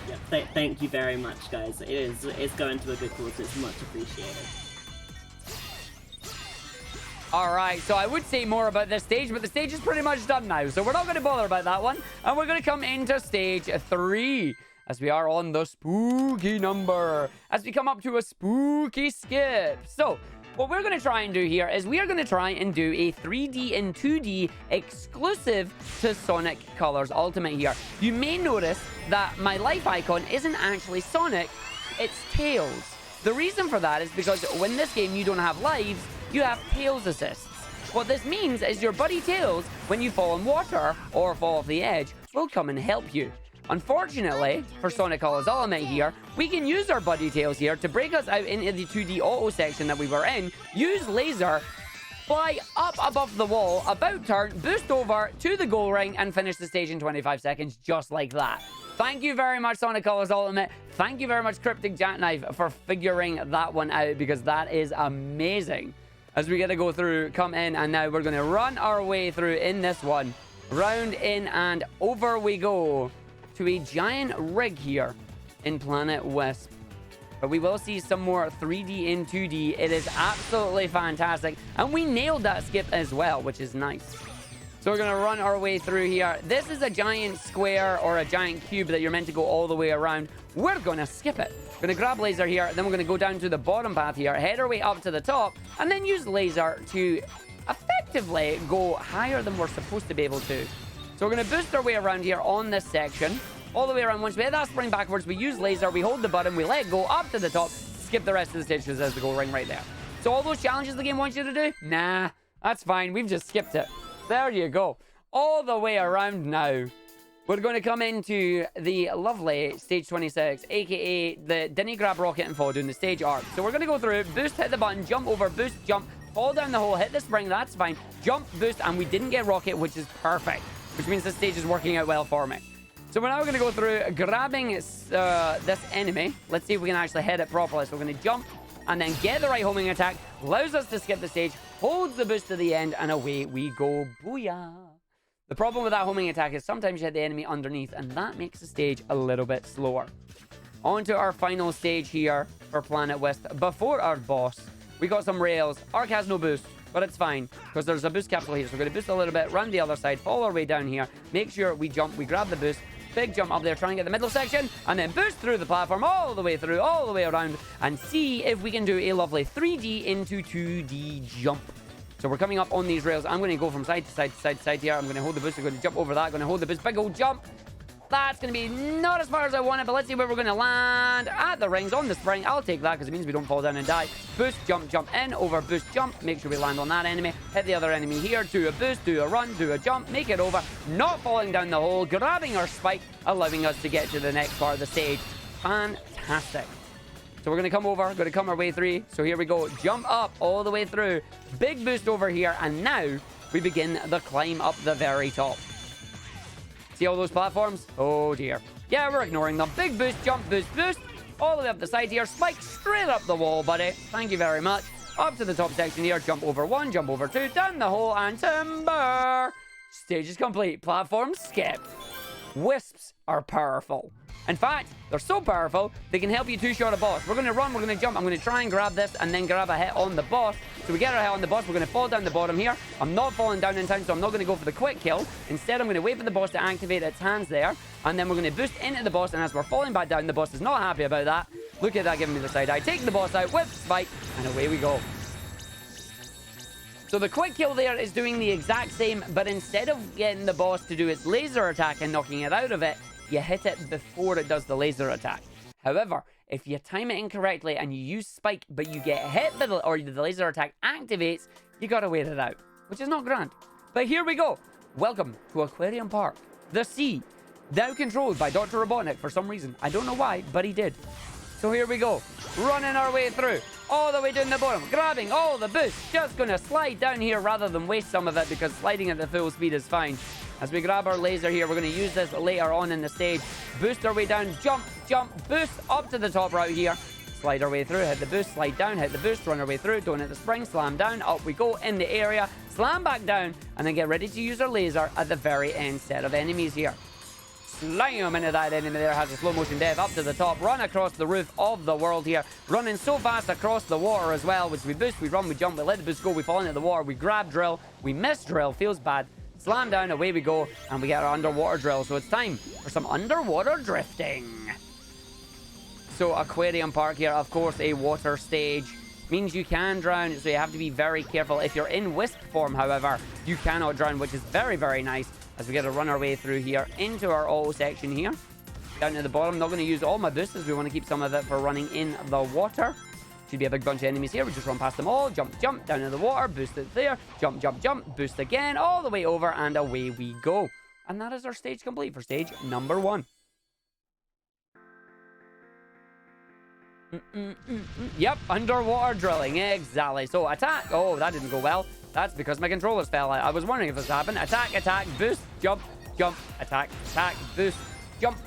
Yeah, thank you very much, guys. It's going to a good cause. It's much appreciated. All right, so I would say more about this stage, but the stage is pretty much done now. So we're not going to bother about that one. And we're going to come into stage 3. as we are on the spooky number, as we come up to a spooky skip. So what we're going to try and do here is we are going to try and do a 3D and 2D exclusive to Sonic Colors Ultimate here. You may notice that my life icon isn't actually Sonic, it's Tails. The reason for that is because when this game you don't have lives, you have Tails assists. What this means is your buddy Tails, when you fall in water or fall off the edge, will come and help you. Unfortunately, for Sonic Colors Ultimate here, we can use our buddy Tails here to break us out into the 2D auto section that we were in, use laser, fly up above the wall, about turn, boost over to the goal ring, and finish the stage in 25 seconds, just like that. Thank you very much, Sonic Colors Ultimate. Thank you very much, Cryptic Jackknife, for figuring that one out, because that is amazing. As we get to go through, come in, and now we're going to run our way through in this one. Round in and over we go to a giant rig here in Planet Wisp. But we will see some more 3D and 2D. It is absolutely fantastic. And we nailed that skip as well, which is nice. So we're going to run our way through here. This is a giant square or a giant cube that you're meant to go all the way around. We're going to skip it. We're going to grab laser here. Then we're going to go down to the bottom path here, head our way up to the top, and then use laser to effectively go higher than we're supposed to be able to. So we're going to boost our way around here on this section. All the way around. Once we hit that spring backwards, we use laser, we hold the button, we let go up to the top, skip the rest of the stage because there's the goal ring right there. So all those challenges the game wants you to do? Nah, that's fine. We've just skipped it. There you go. All the way around now. We're going to come into the lovely stage 26, aka the Didn't Grab Rocket and Fall doing the stage arc. So we're going to go through, boost, hit the button, jump over, boost, jump, fall down the hole, hit the spring, that's fine. Jump, boost, and we didn't get rocket, which is perfect. Which means the stage is working out well for me. So we're now going to go through grabbing this enemy. Let's see if we can actually hit it properly. So we're going to jump and then get the right homing attack. Allows us to skip the stage. Holds the boost to the end. And away we go. Booyah. The problem with that homing attack is sometimes you hit the enemy underneath. And that makes the stage a little bit slower. On to our final stage here for Planet Wisp. Before our boss, we got some rails. Arc has no boost. But it's fine, because there's a boost capsule here. So we're going to boost a little bit, run the other side, fall our way down here. Make sure we jump, we grab the boost. Big jump up there, try and get the middle section. And then boost through the platform, all the way through, all the way around. And see if we can do a lovely 3D into 2D jump. So we're coming up on these rails. I'm going to go from side to side to side to side here. I'm going to hold the boost. I'm going to jump over that. I'm going to hold the boost. Big old jump. That's going to be not as far as I wanted, but let's see where we're going to land. At the rings, on the spring. I'll take that because it means we don't fall down and die. Boost, jump, jump in, over, boost, jump. Make sure we land on that enemy. Hit the other enemy here. Do a boost, do a run, do a jump. Make it over. Not falling down the hole. Grabbing our spike, allowing us to get to the next part of the stage. Fantastic. So we're going to come over, going to come our way through. So here we go. Jump up all the way through. Big boost over here. And now we begin the climb up the very top. See all those platforms? Oh dear. Yeah, we're ignoring them. Big boost, jump, boost, boost. All the way up the side here. Spike straight up the wall, buddy. Thank you very much. Up to the top section here. Jump over one, jump over two. Down the hole and timber. Stage is complete. Platform skipped. Wisps are powerful. In fact, they're so powerful, they can help you two-shot a boss. We're going to run, we're going to jump. I'm going to try and grab this and then grab a hit on the boss. So we get our hit on the boss. We're going to fall down the bottom here. I'm not falling down in time, so I'm not going to go for the quick kill. Instead, I'm going to wait for the boss to activate its hands there. And then we're going to boost into the boss. And as we're falling back down, the boss is not happy about that. Look at that giving me the side eye. Take the boss out with Spike, and away we go. So the quick kill there is doing the exact same, but instead of getting the boss to do its laser attack and knocking it out of it, you hit it before it does the laser attack. However, if you time it incorrectly and you use Spike, but you get hit by the laser attack activates, you gotta wait it out, which is not grand. But here we go. Welcome to Aquarium Park, the sea, now controlled by Dr. Robotnik for some reason. I don't know why, but he did. So here we go, running our way through, all the way down the bottom, grabbing all the boosts, just gonna slide down here rather than waste some of it because sliding at the full speed is fine. As we grab our laser here, we're going to use this later on in the stage. Boost our way down, jump, jump, boost up to the top right here. Slide our way through, hit the boost, slide down, hit the boost, run our way through, don't hit the spring, slam down, up we go in the area, slam back down, and then get ready to use our laser at the very end set of enemies here. Slam into that enemy there, has a slow motion death up to the top, run across the roof of the world here, running so fast across the water as well, which we boost, we run, we jump, we let the boost go, we fall into the water, we grab drill, we miss drill, feels bad. Slam down, away we go, and we get our underwater drill. So it's time for some underwater drifting. So Aquarium Park here, of course, a water stage. Means you can drown, so you have to be very careful. If you're in Wisp form, however, you cannot drown, which is very, very nice. As we get to run our way through here into our auto section here. Down to the bottom, not going to use all my boosts as we want to keep some of it for running in the water. Should be a big bunch of enemies here. We just run past them all. Jump, jump, down in the water. Boost it there. Jump, jump, jump. Boost again. All the way over, and away we go. And that is our stage complete for stage number 1. Yep, underwater drilling. Exactly. So attack. Oh, that didn't go well. That's because my controllers fell out. I was wondering if this happened. Attack, attack, boost, jump, jump, attack, attack, boost, jump.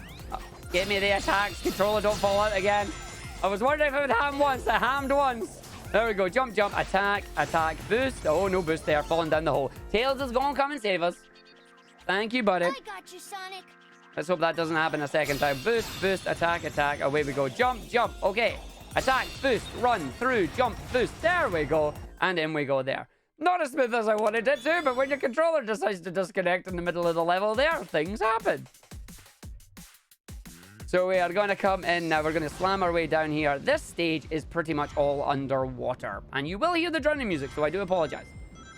Give me the attacks. Controller, don't fall out again. I was wondering if it would ham once. It hammed once. There we go. Jump, jump, attack, attack, boost. Oh, no boost there. Falling down the hole. Tails is going to come and save us. Thank you, buddy. I got you, Sonic. Let's hope that doesn't happen a second time. Boost, boost, attack, attack. Away we go. Jump, jump. Okay. Attack, boost, run, through, jump, boost. There we go. And in we go there. Not as smooth as I wanted it to, but when your controller decides to disconnect in the middle of the level there, things happen. So we are going to come in now. We're going to slam our way down here. This stage is pretty much all underwater. And you will hear the drowning music, so I do apologize.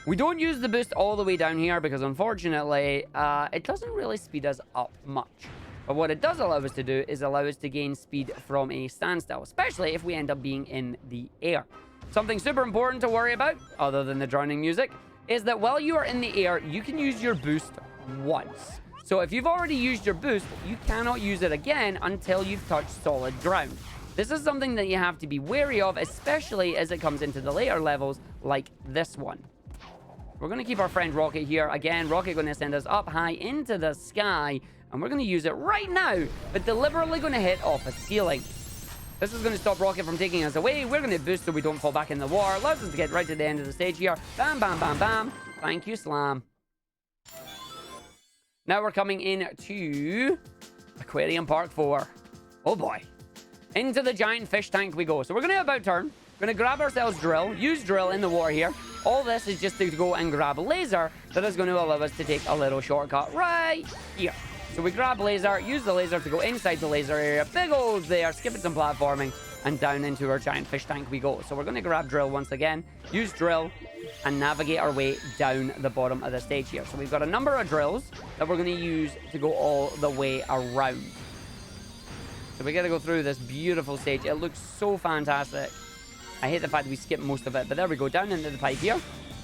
We don't use the boost all the way down here because, unfortunately, it doesn't really speed us up much. But what it does allow us to do is allow us to gain speed from a standstill, especially if we end up being in the air. Something super important to worry about, other than the drowning music, is that while you are in the air, you can use your boost once. So if you've already used your boost, you cannot use it again until you've touched solid ground. This is something that you have to be wary of, especially as it comes into the later levels like this one. We're going to keep our friend Rocket here. Again, Rocket going to send us up high into the sky, and we're going to use it right now, but deliberately going to hit off a ceiling. This is going to stop Rocket from taking us away. We're going to boost so we don't fall back in the water. Allows us to get right to the end of the stage here. Bam, bam, bam, bam. Thank you, Slam. Now we're coming into Aquarium Park 4. Oh boy. Into the giant fish tank we go. So we're going to about turn. We're going to grab ourselves drill. Use drill in the water here. All this is just to go and grab laser. That is going to allow us to take a little shortcut right here. So we grab laser. Use the laser to go inside the laser area. Big old there. Skipping some platforming. And down into our giant fish tank we go. So we're going to grab drill once again. Use drill. And navigate our way down the bottom of the stage here. So we've got a number of drills that we're going to use to go all the way around. So we got to go through this beautiful stage. It looks so fantastic. I hate the fact that we skipped most of it, but there we go. Down into the pipe here.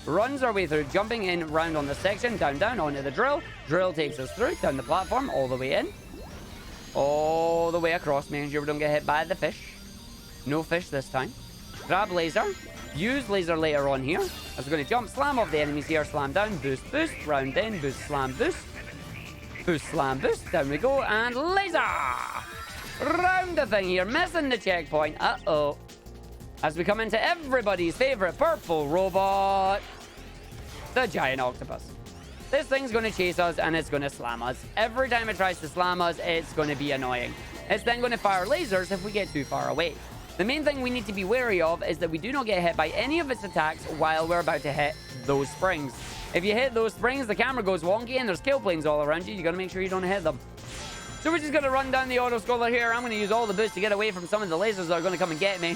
Runs our way through, jumping in round on the section. Down, down, onto the drill. Drill takes us through, down the platform, all the way in. All the way across, making sure we don't get hit by the fish. No fish this time. Grab laser. Use laser later on here. As we're going to jump, slam off the enemies here, slam down, boost, boost, round in, boost, slam, boost. Boost, slam, boost. Down we go, and laser! Round the thing here, missing the checkpoint. Uh-oh. As we come into everybody's favorite purple robot, the giant octopus. This thing's going to chase us, and it's going to slam us. Every time it tries to slam us, it's going to be annoying. It's then going to fire lasers if we get too far away. The main thing we need to be wary of is that we do not get hit by any of its attacks while we're about to hit those springs. If you hit those springs, the camera goes wonky and there's kill planes all around you. You got to make sure you don't hit them. So we're just going to run down the auto scroller here. I'm going to use all the boosts to get away from some of the lasers that are going to come and get me.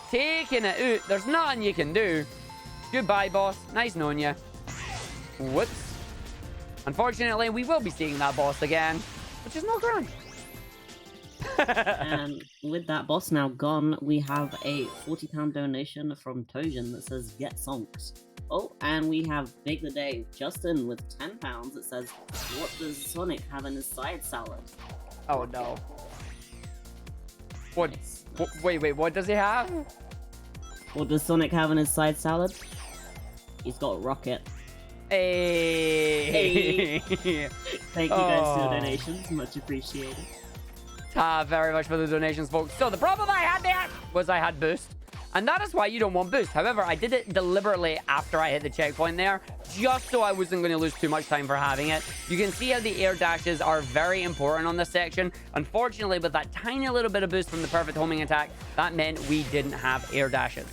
Taking it out. There's nothing you can do. Goodbye, boss. Nice knowing you. Whoops. Unfortunately, we will be seeing that boss again, which is not grand. And with that boss now gone, we have a £40 donation from Tojin that says get sonks. Oh, and we have Big the Day Justin with £10 that says, what does Sonic have in his side salad? Oh no. What? Wait, what does he have? What does Sonic have in his side salad? He's got Rocket. Hey! Thank you guys for the donations, much appreciated. Very much for the donations, folks. So the problem I had there was I had boost. And that is why you don't want boost. However, I did it deliberately after I hit the checkpoint there, just so I wasn't going to lose too much time for having it. You can see how the air dashes are very important on this section. Unfortunately, with that tiny little bit of boost from the perfect homing attack, that meant we didn't have air dashes.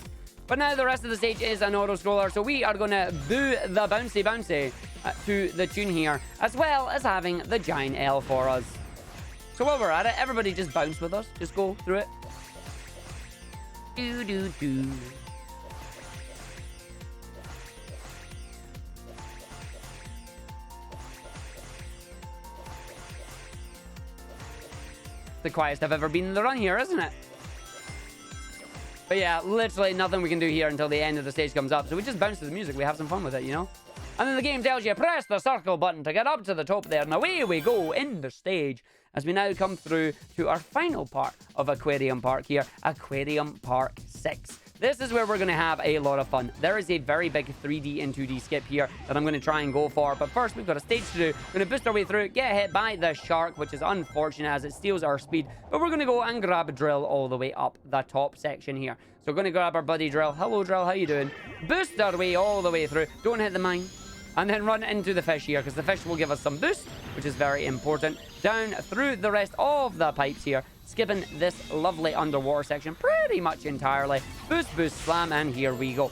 But now the rest of the stage is an auto-scroller, so we are going to do the bouncy bouncy. to the tune here, as well as having the giant L for us. So while we're at it, everybody just bounce with us. Just go through it. Do, do, do. The quietest I've ever been in the run here, isn't it? But yeah, literally nothing we can do here until the end of the stage comes up. So we just bounce to the music. We have some fun with it, you know? And then the game tells you, press the circle button to get up to the top there. And away we go in the stage as we now come through to our final part of Aquarium Park here, Aquarium Park 6. This is where we're going to have a lot of fun. There is a very big 3D and 2D skip here that I'm going to try and go for. But first, we've got a stage to do. We're going to boost our way through, get hit by the shark, which is unfortunate as it steals our speed. But we're going to go and grab a drill all the way up the top section here. So we're going to grab our buddy Drill. Hello, Drill. How you doing? Boost our way all the way through. Don't hit the mine. And then run into the fish here, because the fish will give us some boost, which is very important. Down through the rest of the pipes here, skipping this lovely underwater section pretty much entirely. Boost, boost, slam, and here we go.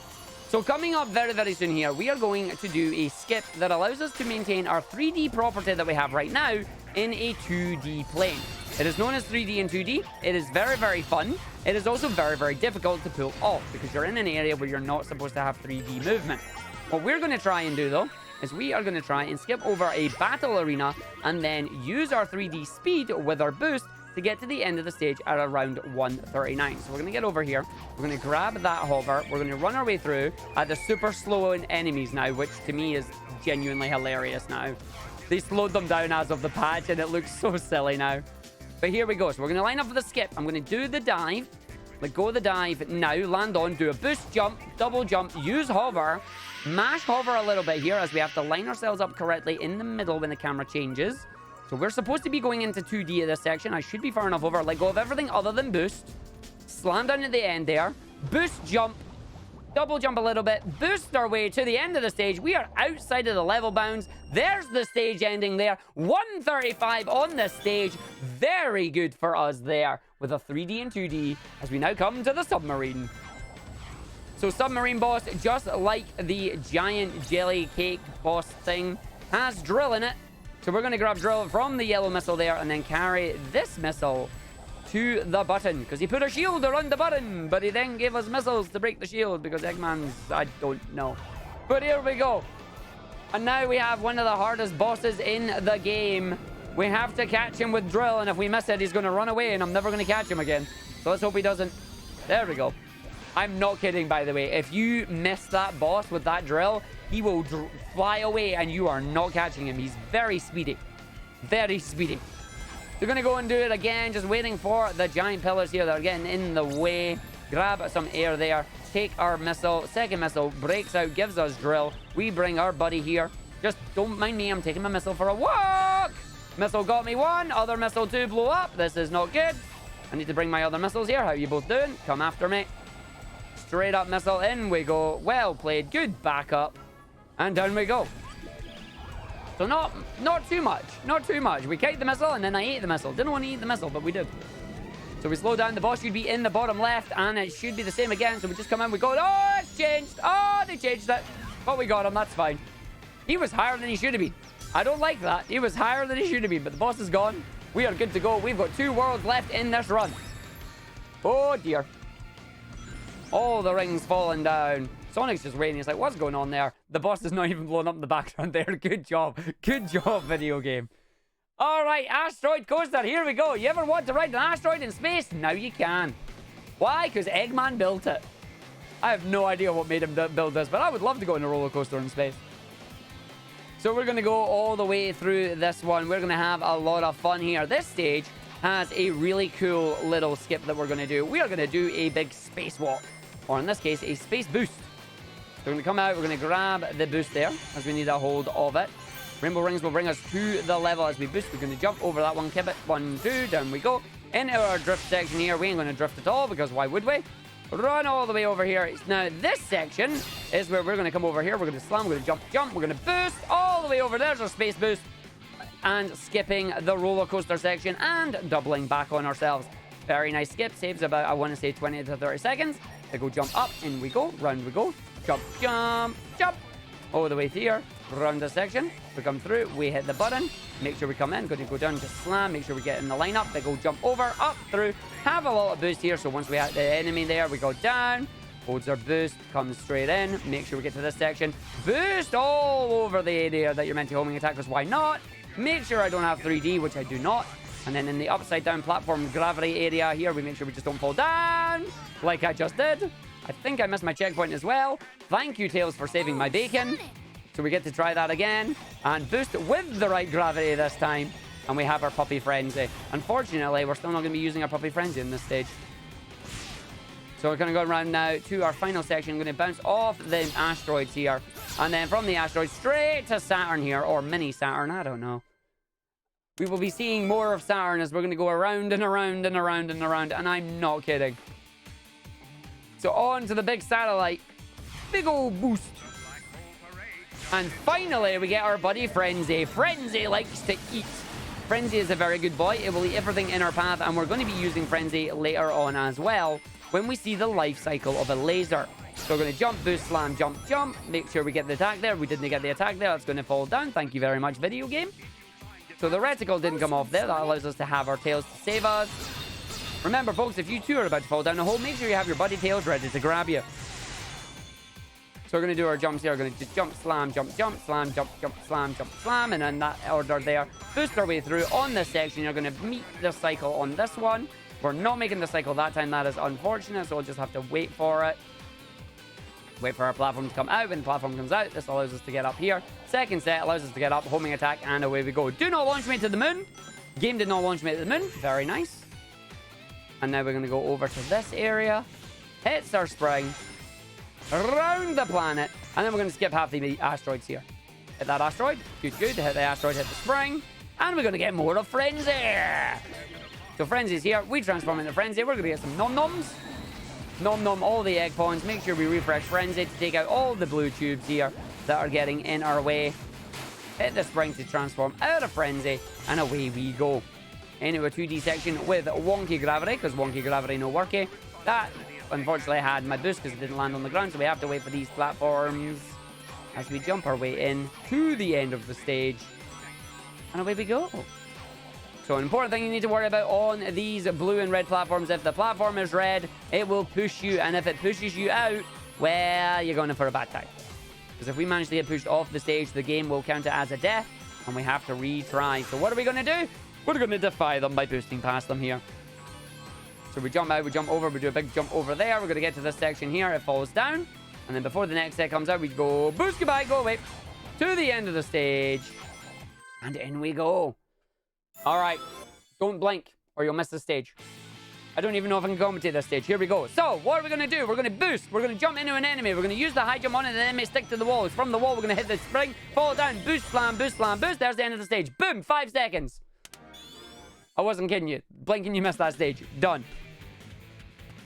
So coming up very, very soon here, we are going to do a skip that allows us to maintain our 3D property that we have right now in a 2D plane. It is known as 3D and 2D. It is very, very fun. It is also very, very difficult to pull off, because you're in an area where you're not supposed to have 3D movement. What we're going to try and do, though, is we are going to try and skip over a battle arena and then use our 3D speed with our boost to get to the end of the stage at around 139. So we're going to get over here. We're going to grab that hover. We're going to run our way through at the super slow enemies now, which to me is genuinely hilarious now. They slowed them down as of the patch, and it looks so silly now. But here we go. So we're going to line up for the skip. I'm going to do the dive. Let go of the dive now, land on, do a boost jump, double jump, use hover, mash hover a little bit here as we have to line ourselves up correctly in the middle when the camera changes. So we're supposed to be going into 2D at this section. I should be far enough over. Let go of everything other than boost. Slam down at the end there. Boost jump, double jump a little bit, boost our way to the end of the stage. We are outside of the level bounds. There's the stage ending there. 135 on the stage. Very good for us there with a 3D and 2D as we now come to the submarine. So Submarine Boss, just like the giant jelly cake boss thing, has drill in it. So we're going to grab drill from the yellow missile there and then carry this missile to the button, because he put a shield around the button, but he then gave us missiles to break the shield because Eggman's, I don't know. But here we go. And now we have one of the hardest bosses in the game. We have to catch him with drill, and if we miss it, he's going to run away, and I'm never going to catch him again. So let's hope he doesn't. There we go. I'm not kidding, by the way. If you miss that boss with that drill, he will fly away, and you are not catching him. He's very speedy. Very speedy. We're going to go and do it again, just waiting for the giant pillars here that are getting in the way. Grab some air there. Take our missile. Second missile breaks out, gives us drill. We bring our buddy here. Just don't mind me. I'm taking my missile for a walk. Missile got me one. Other missile two blew up. This is not good. I need to bring my other missiles here. How you both doing? Come after me. Straight up missile. In we go. Well played. Good backup. And down we go. So not too much. Not too much. We kicked the missile and then I ate the missile. Didn't want to eat the missile, but we did. So we slow down. The boss should be in the bottom left, and it should be the same again. So we just come in. We go. Oh, it's changed. Oh, they changed it. But we got him. That's fine. He was higher than he should have been. I don't like that. He was higher than he should have been, but the boss is gone. We are good to go. We've got 2 worlds left in this run. Oh, dear. All the rings falling down. Sonic's just waiting. He's like, what's going on there? The boss is not even blowing up in the background there. Good job. Good job, video game. All right, Asteroid Coaster. Here we go. You ever want to ride an asteroid in space? Now you can. Why? Because Eggman built it. I have no idea what made him build this, but I would love to go on a roller coaster in space. So we're going to go all the way through this one. We're going to have a lot of fun here. This stage has a really cool little skip that we're going to do. We are going to do a big spacewalk, or in this case, a space boost. So we're going to come out. We're going to grab the boost there, as we need a hold of it. Rainbow rings will bring us to the level as we boost. We're going to jump over that one, keep it. 1, 2, down we go. Into our drift section here. We ain't going to drift at all, because why would we? Run all the way over here. Now, this section is where we're going to come over here. We're going to slam. We're going to jump. We're going to boost all the way over. There's our space boost. And skipping the roller coaster section and doubling back on ourselves. Very nice skip. Saves about, I want to say, 20 to 30 seconds. They go jump up. In we go. Round we go. Jump, jump, jump. All the way here. around the section. We come through, we hit the button, make sure we come in, going to go down, just slam, make sure we get in the lineup, they go jump over, up, through, have a lot of boost here, so once we have the enemy there, we go down, holds our boost, comes straight in, make sure we get to this section, boost all over the area that you're meant to homing attack, because why not? Make sure I don't have 3D, which I do not, and then in the upside down platform gravity area here, we make sure we just don't fall down, like I just did. I think I missed my checkpoint as well. Thank you, Tails, for saving my bacon. So we get to try that again. And boost with the right gravity this time. And we have our Puppy Frenzy. Unfortunately, we're still not going to be using our Puppy Frenzy in this stage. So we're going to go around now to our final section. I'm going to bounce off the asteroids here. And then from the asteroids straight to Saturn here. Or mini Saturn, I don't know. We will be seeing more of Saturn as we're going to go around and around and around and around. And I'm not kidding. So on to the big satellite. Big old boost. And finally, we get our buddy Frenzy. Frenzy likes to eat. Frenzy is a very good boy. It will eat everything in our path. And we're going to be using Frenzy later on as well when we see the life cycle of a laser. So we're going to jump, boost, slam, jump, jump. Make sure we get the attack there. We didn't get the attack there. That's going to fall down. Thank you very much, video game. So the reticle didn't come off there. That allows us to have our Tails to save us. Remember, folks, if you too are about to fall down a hole, make sure you have your buddy Tails ready to grab you. So we're going to do our jumps here. We're going to just jump, slam, jump, jump, slam, jump, jump, slam, jump, slam. And in that order there, boost our way through on this section. You're going to meet the cycle on this one. We're not making the cycle that time. That is unfortunate, so we'll just have to wait for it. Wait for our platform to come out. When the platform comes out, this allows us to get up here. Second set allows us to get up, homing attack, and away we go. Do not launch me to the moon. Game did not launch me to the moon. Very nice. And now we're going to go over to this area. Hits our spring. Around the planet. And then we're going to skip half the asteroids here. Hit that asteroid. Good, good. Hit the asteroid, hit the spring. And we're going to get more of Frenzy. So Frenzy's here. We transform into Frenzy. We're going to get some nom-noms. Nom-nom all the egg pawns. Make sure we refresh Frenzy to take out all the blue tubes here that are getting in our way. Hit the spring to transform out of Frenzy. And away we go. Into a 2D section with wonky gravity, because wonky gravity no worky. That, unfortunately, had my boost because it didn't land on the ground, so we have to wait for these platforms as we jump our way in to the end of the stage. And away we go. So an important thing you need to worry about on these blue and red platforms, if the platform is red, it will push you, and if it pushes you out, well, you're going in for a bad time. Because if we manage to get pushed off the stage, the game will count it as a death, and we have to retry. So what are we going to do? We're going to defy them by boosting past them here. So we jump out, we jump over, we do a big jump over there. We're going to get to this section here. It falls down. And then before the next set comes out, we go boost, goodbye, go away. To the end of the stage. And in we go. All right. Don't blink or you'll miss the stage. I don't even know if I can commentate this stage. Here we go. So what are we going to do? We're going to boost. We're going to jump into an enemy. We're going to use the high jump on it and the enemy stick to the walls. From the wall, we're going to hit the spring, fall down, boost, slam, boost, slam, boost. There's the end of the stage. Boom, 5 seconds. I wasn't kidding you. Blinking, you missed that stage. Done.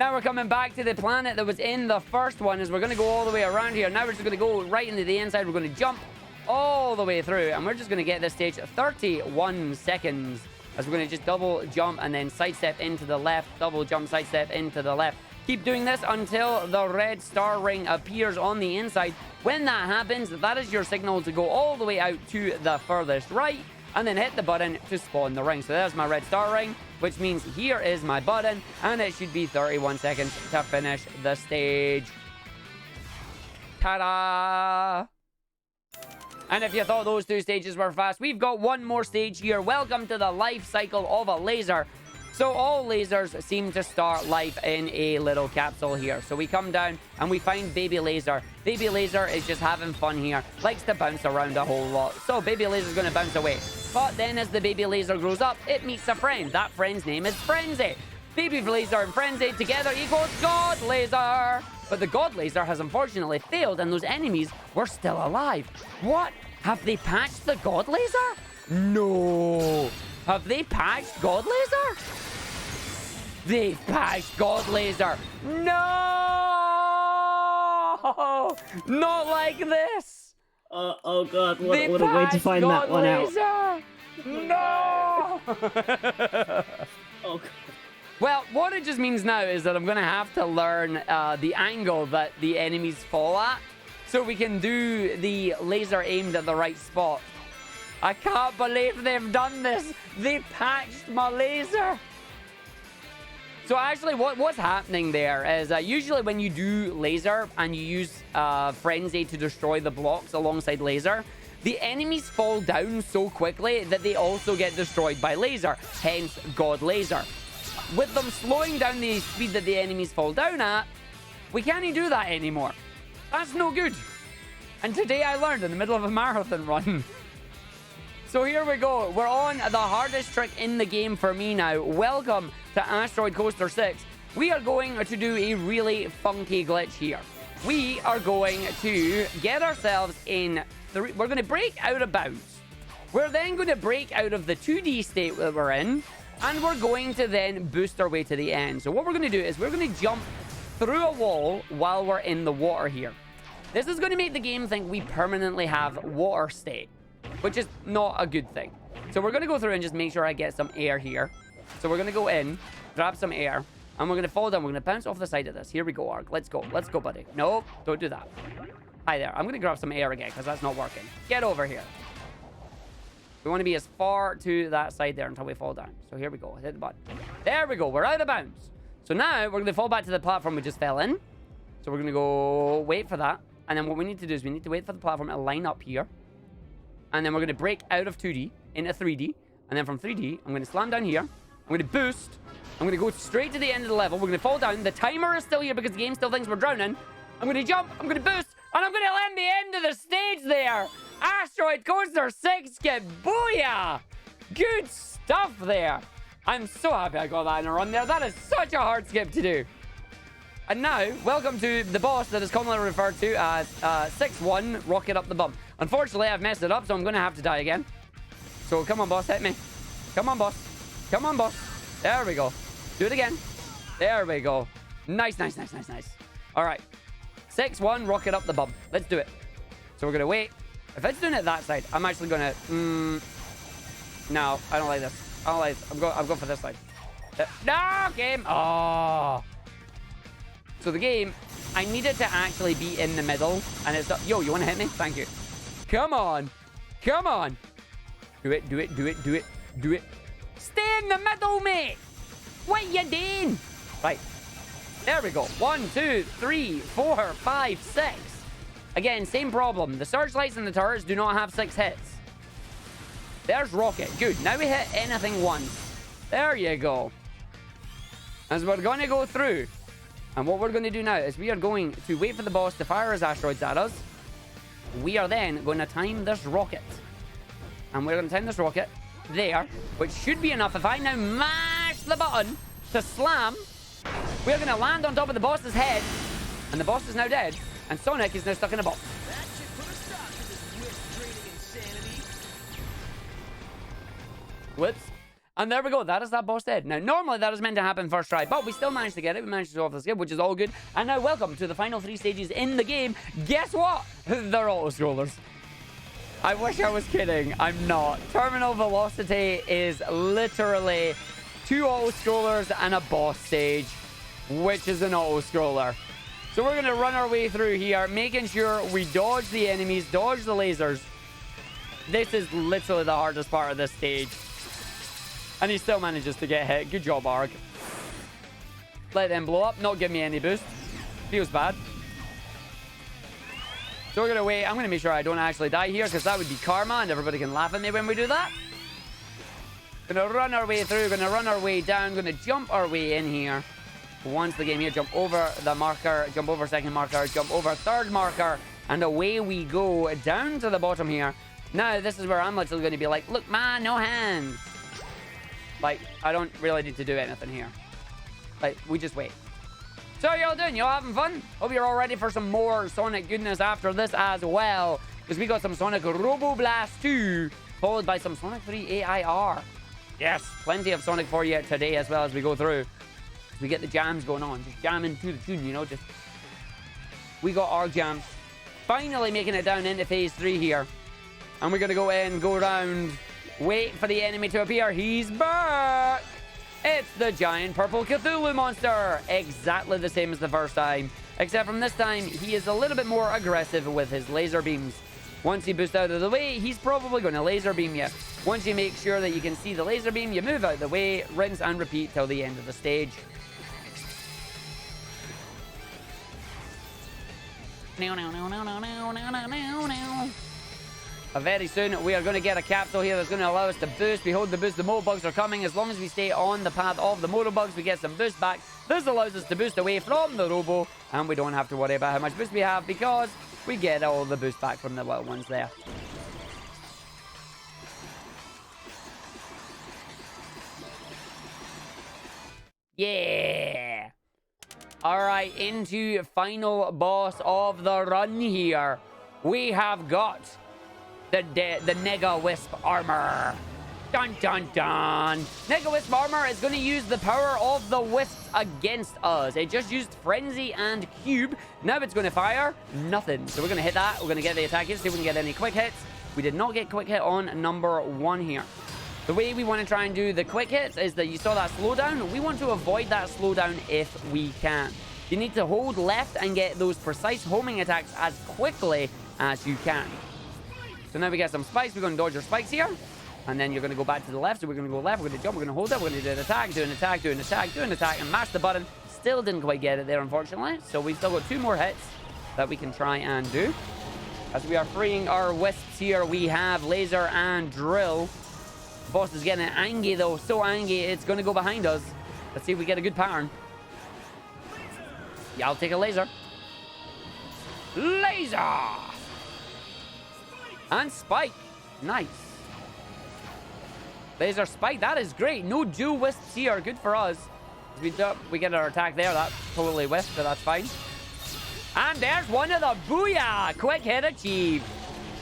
Now we're coming back to the planet that was in the first one, as we're going to go all the way around here. Now we're just going to go right into the inside. We're going to jump all the way through, and we're just going to get this stage 31 seconds, as we're going to just double jump and then sidestep into the left, double jump, sidestep into the left. Keep doing this until the red star ring appears on the inside. When that happens, that is your signal to go all the way out to the furthest right, and then hit the button to spawn the ring. So there's my red star ring, which means here is my button, and it should be 31 seconds to finish the stage. Ta-da! And if you thought those 2 stages were fast, we've got one more stage here. Welcome to the life cycle of a laser. So all lasers seem to start life in a little capsule here. So we come down and we find Baby Laser. Baby Laser is just having fun here. Likes to bounce around a whole lot. So Baby Laser's going to bounce away. But then as the Baby Laser grows up, it meets a friend. That friend's name is Frenzy. Baby Laser and Frenzy together equals God Laser. But the God Laser has unfortunately failed, and those enemies were still alive. What? Have they patched the God Laser? No. Have they patched God Laser? They've patched God Laser. No! Not like this. Oh god, what a way to find that one laser. out. No! Oh god. Well, what it just means now is that I'm going to have to learn the angle that the enemies fall at. so we can do the laser aimed at the right spot. I can't believe they've done this. They patched my laser. So actually, what's happening there is usually when you do laser and you use Frenzy to destroy the blocks alongside laser, the enemies fall down so quickly that they also get destroyed by laser, hence God Laser. With them slowing down the speed that the enemies fall down at, we can't do that anymore. That's no good. And today I learned in the middle of a marathon run. So here we go. We're on the hardest trick in the game for me now. Welcome to Asteroid Coaster 6. We are going to do a really funky glitch here. We are going to get ourselves in... We're going to break out of bounds. We're then going to break out of the 2D state that we're in, and we're going to then boost our way to the end. So what we're going to do is we're going to jump through a wall while we're in the water here. This is going to make the game think we permanently have water state, which is not a good thing. So we're going to go through and just make sure I get some air here. So we're going to go in, grab some air, and we're going to fall down. We're going to bounce off the side of this. Here we go, Arg. Let's go. Let's go, buddy. Nope, don't do that. Hi there. I'm going to grab some air again because that's not working. Get over here. We want to be as far to that side there until we fall down. So here we go. Hit the button. There we go. We're out of bounds. So now we're going to fall back to the platform we just fell in. So we're going to go wait for that. And then what we need to do is we need to wait for the platform to line up here. And then we're going to break out of 2D into 3D. And then from 3D, I'm going to slam down here. I'm going to boost. I'm going to go straight to the end of the level. We're going to fall down. The timer is still here because the game still thinks we're drowning. I'm going to jump. I'm going to boost. And I'm going to land the end of the stage there. Asteroid Coaster 6, get booyah! Good stuff there. I'm so happy I got that in a run there. That is such a hard skip to do. And now, welcome to the boss that is commonly referred to as 6-1 Rocket Up the Bum. Unfortunately, I've messed it up, so I'm going to have to die again. So come on, boss, hit me. Come on, boss. Come on, boss. There we go. Do it again. There we go. Nice, nice, nice, nice, nice. All right. 6-1 Rocket Up the Bum. Let's do it. So we're going to wait. If it's doing it that side, I'm actually going to... No, I don't like this. I don't like this. I'm going for this side. No, game. Oh. So the game, I need it to actually be in the middle. And it's... Yo, you want to hit me? Thank you. Come on. Come on. Do it, do it, do it, do it, do it. Stay in the middle, mate. What you doing? Right. There we go. 1, 2, 3, 4, 5, 6. Again, same problem. The searchlights and the turrets do not have 6 hits. There's Rocket. Good. Now we hit anything once. There you go. As we're going to go through. And what we're going to do now is we are going to wait for the boss to fire his asteroids at us. We are then going to time this rocket. And we're going to time this rocket there, which should be enough. If I now mash the button to slam, we're going to land on top of the boss's head. And the boss is now dead. And Sonic is now stuck in a box. Whoops. And there we go. That is that boss dead. Now, normally that is meant to happen first try, but we still managed to get it. We managed to solve the skip, which is all good. And now, welcome to the final 3 stages in the game. Guess what? They're auto-scrollers. I wish I was kidding. I'm not. Terminal velocity is literally 2 auto-scrollers and a boss stage, which is an auto-scroller. So we're going to run our way through here, making sure we dodge the enemies, dodge the lasers. This is literally the hardest part of this stage. And he still manages to get hit. Good job, Arg. Let them blow up. Not give me any boost. Feels bad. So we're going to wait. I'm going to make sure I don't actually die here, because that would be karma, and everybody can laugh at me when we do that. Going to run our way through. Going to run our way down. Going to jump our way in here. Once the game here, jump over the marker, jump over second marker, jump over third marker, and away we go down to the bottom here. Now, this is where I'm literally going to be like, look, man, no hands. Like, I don't really need to do anything here. Like, we just wait. So, y'all doing? Y'all having fun? Hope you're all ready for some more Sonic goodness after this as well. Because we got some Sonic Robo Blast 2, followed by some Sonic 3 AIR. Yes, plenty of Sonic for you today as well as we go through. We get the jams going on. Just jamming to the tune, you know. Just we got our jams. Finally making it down into phase 3 here. And we're going to go in, go around, wait for the enemy to appear. He's back! It's the giant purple Cthulhu monster. Exactly the same as the first time. Except from this time, he is a little bit more aggressive with his laser beams. Once you boost out of the way, he's probably going to laser beam you. Once you make sure that you can see the laser beam, you move out of the way, rinse and repeat till the end of the stage. Very soon, we are going to get a capsule here that's going to allow us to boost. We hold the boost. The motobugs are coming. As long as we stay on the path of the motobugs, we get some boost back. This allows us to boost away from the robo, and we don't have to worry about how much boost we have because we get all the boost back from the little ones there. Yeah! Alright, into final boss of the run here. We have got the Nega Wisp armor. Dun dun dun. Nega Wisp armor is going to use the power of the Wisps against us. It just used Frenzy and Cube. Now it's going to fire nothing. So we're going to hit that. We're going to get the attack hits. See if we can get any quick hits. We did not get quick hit on number 1 here. The way we want to try and do the quick hits is that you saw that slowdown. We want to avoid that slowdown if we can. You need to hold left and get those precise homing attacks as quickly as you can. So now we get some spikes. We're going to dodge our spikes here. And then you're going to go back to the left. So we're going to go left. We're going to jump. We're going to hold it. We're going to do an attack, do an attack, do an attack, do an attack, and mash the button. Still didn't quite get it there, unfortunately. So we've still got 2 more hits that we can try and do. As we are freeing our wisps here, we have laser and drill. Boss is getting angry though, so angry it's going to go behind us. Let's see if we get a good pattern. Yeah, I'll take a laser. Laser! And spike. Nice. Laser spike, that is great. No dual wisps here, good for us. We get our attack there, that totally wisp, but that's fine. And there's one of the booyah! Quick hit achieved.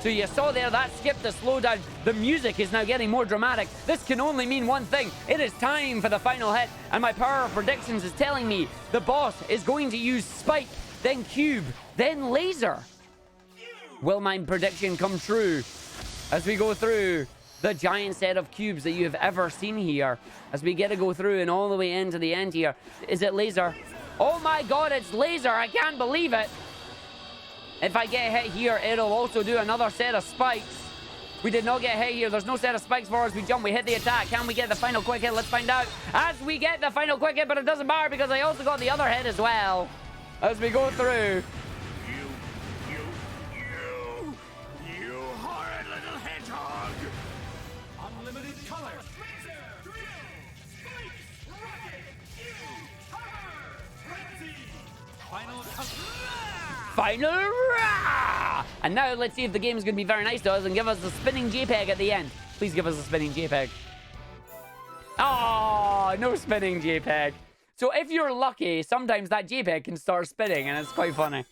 So you saw there, that skipped the slowdown. The music is now getting more dramatic. This can only mean one thing. It is time for the final hit. And my power of predictions is telling me the boss is going to use spike, then cube, then laser. Will my prediction come true? As we go through the giant set of cubes that you have ever seen here. As we get to go through and all the way into the end here. Is it laser? Oh my god, it's laser. I can't believe it. If I get hit here, it'll also do another set of spikes. We did not get hit here. There's no set of spikes for us. We jump, we hit the attack. Can we get the final quick hit? Let's find out. As we get the final quick hit, but it doesn't matter because I also got the other hit as well. As we go through. You horrid little hedgehog! Unlimited color. Laser, drill, spikes, rocket, hammer, frenzy. Final rah! And now let's see if the game is going to be very nice to us and give us the spinning JPEG at the end. Please give us a spinning JPEG. Oh, no spinning JPEG. So if you're lucky, sometimes that JPEG can start spinning and it's quite funny.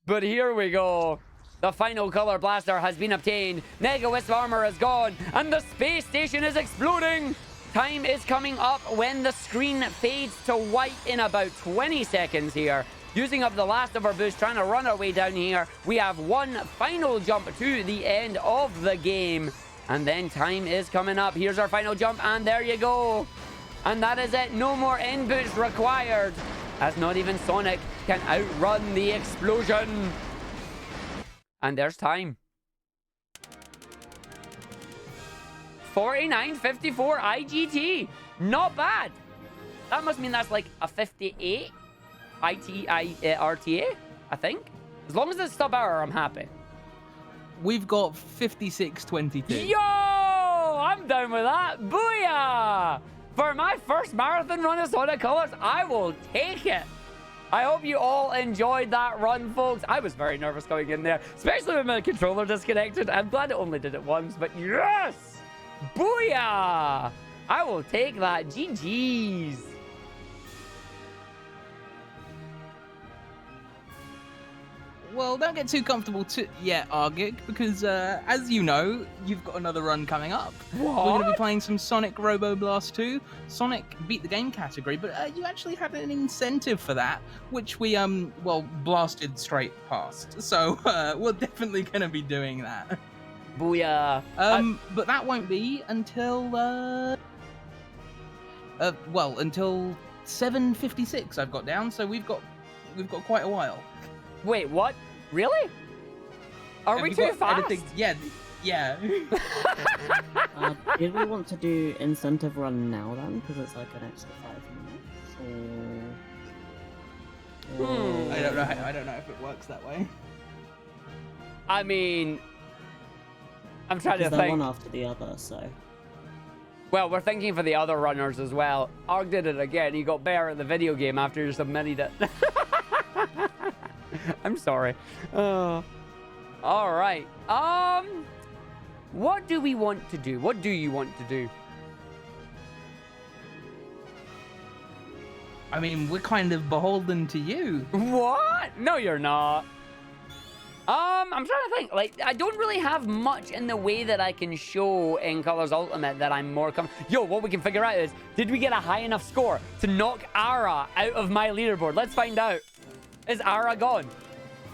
But here we go. The final color blaster has been obtained. Nega Wisp armor is gone and the space station is exploding. Time is coming up when the screen fades to white in about 20 seconds here. Using up the last of our boost, trying to run our way down here. We have one final jump to the end of the game. And then time is coming up. Here's our final jump, and there you go. And that is it. No more end boost required. As not even Sonic can outrun the explosion. And there's time. 49.54 IGT. Not bad. That must mean that's like a 58 RTA, I think. As long as it's sub-hour, I'm happy. We've got 56.22. Yo! I'm down with that. Booyah! For my first marathon run of Sonic Colors, I will take it. I hope you all enjoyed that run, folks. I was very nervous going in there, especially with my controller disconnected. I'm glad it only did it once, but yes! Booyah! I will take that. GG's. Well, don't get too comfortable yet, Argick, because as you know, you've got another run coming up. What? We're going to be playing some Sonic Robo Blast 2. Sonic beat the game category, but you actually had an incentive for that, which we, well, blasted straight past. So we're definitely going to be doing that. Booyah. But that won't be until Well, until 7:56 I've got down, so we've got quite a while. Wait, what? Really? Are And we we've too got fast? editing- Yeah. Did we want to do incentive run now then? Because it's like an extra 5 minutes. Or... I don't know if it works that way. I mean, I'm trying to Because they're think. one after the other, so... Well, we're thinking for the other runners as well. Arg did it again. He got better at the video game after you submitted it. I'm sorry. All right. What do we want to do? What do you want to do? I mean, we're kind of beholden to you. What? No, you're not. I'm trying to think. Like, I don't really have much in the way that I can show in Colors Ultimate that I'm more Yo, what we can figure out is, did we get a high enough score to knock Ara out of my leaderboard? Let's find out. Is Ara gone?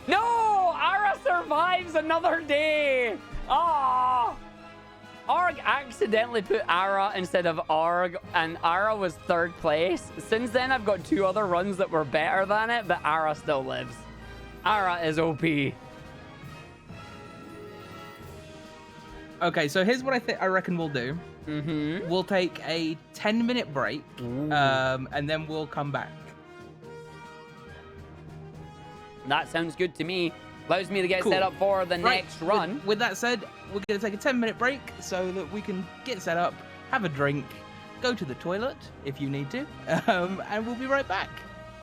No! Ara survives another day! Ah! Arg accidentally put Ara instead of Arg, and Ara was 3rd place. Since then, I've got 2 other runs that were better than it, but Ara still lives. Ara is OP. Okay, so here's what I reckon we'll do. Mm-hmm. We'll take a 10-minute break, and then we'll come back. That sounds good to me. Allows me to get Cool. set up for the Right, next run. With that said, we're going to take a 10-minute break so that we can get set up, have a drink, go to the toilet if you need to, and we'll be right back.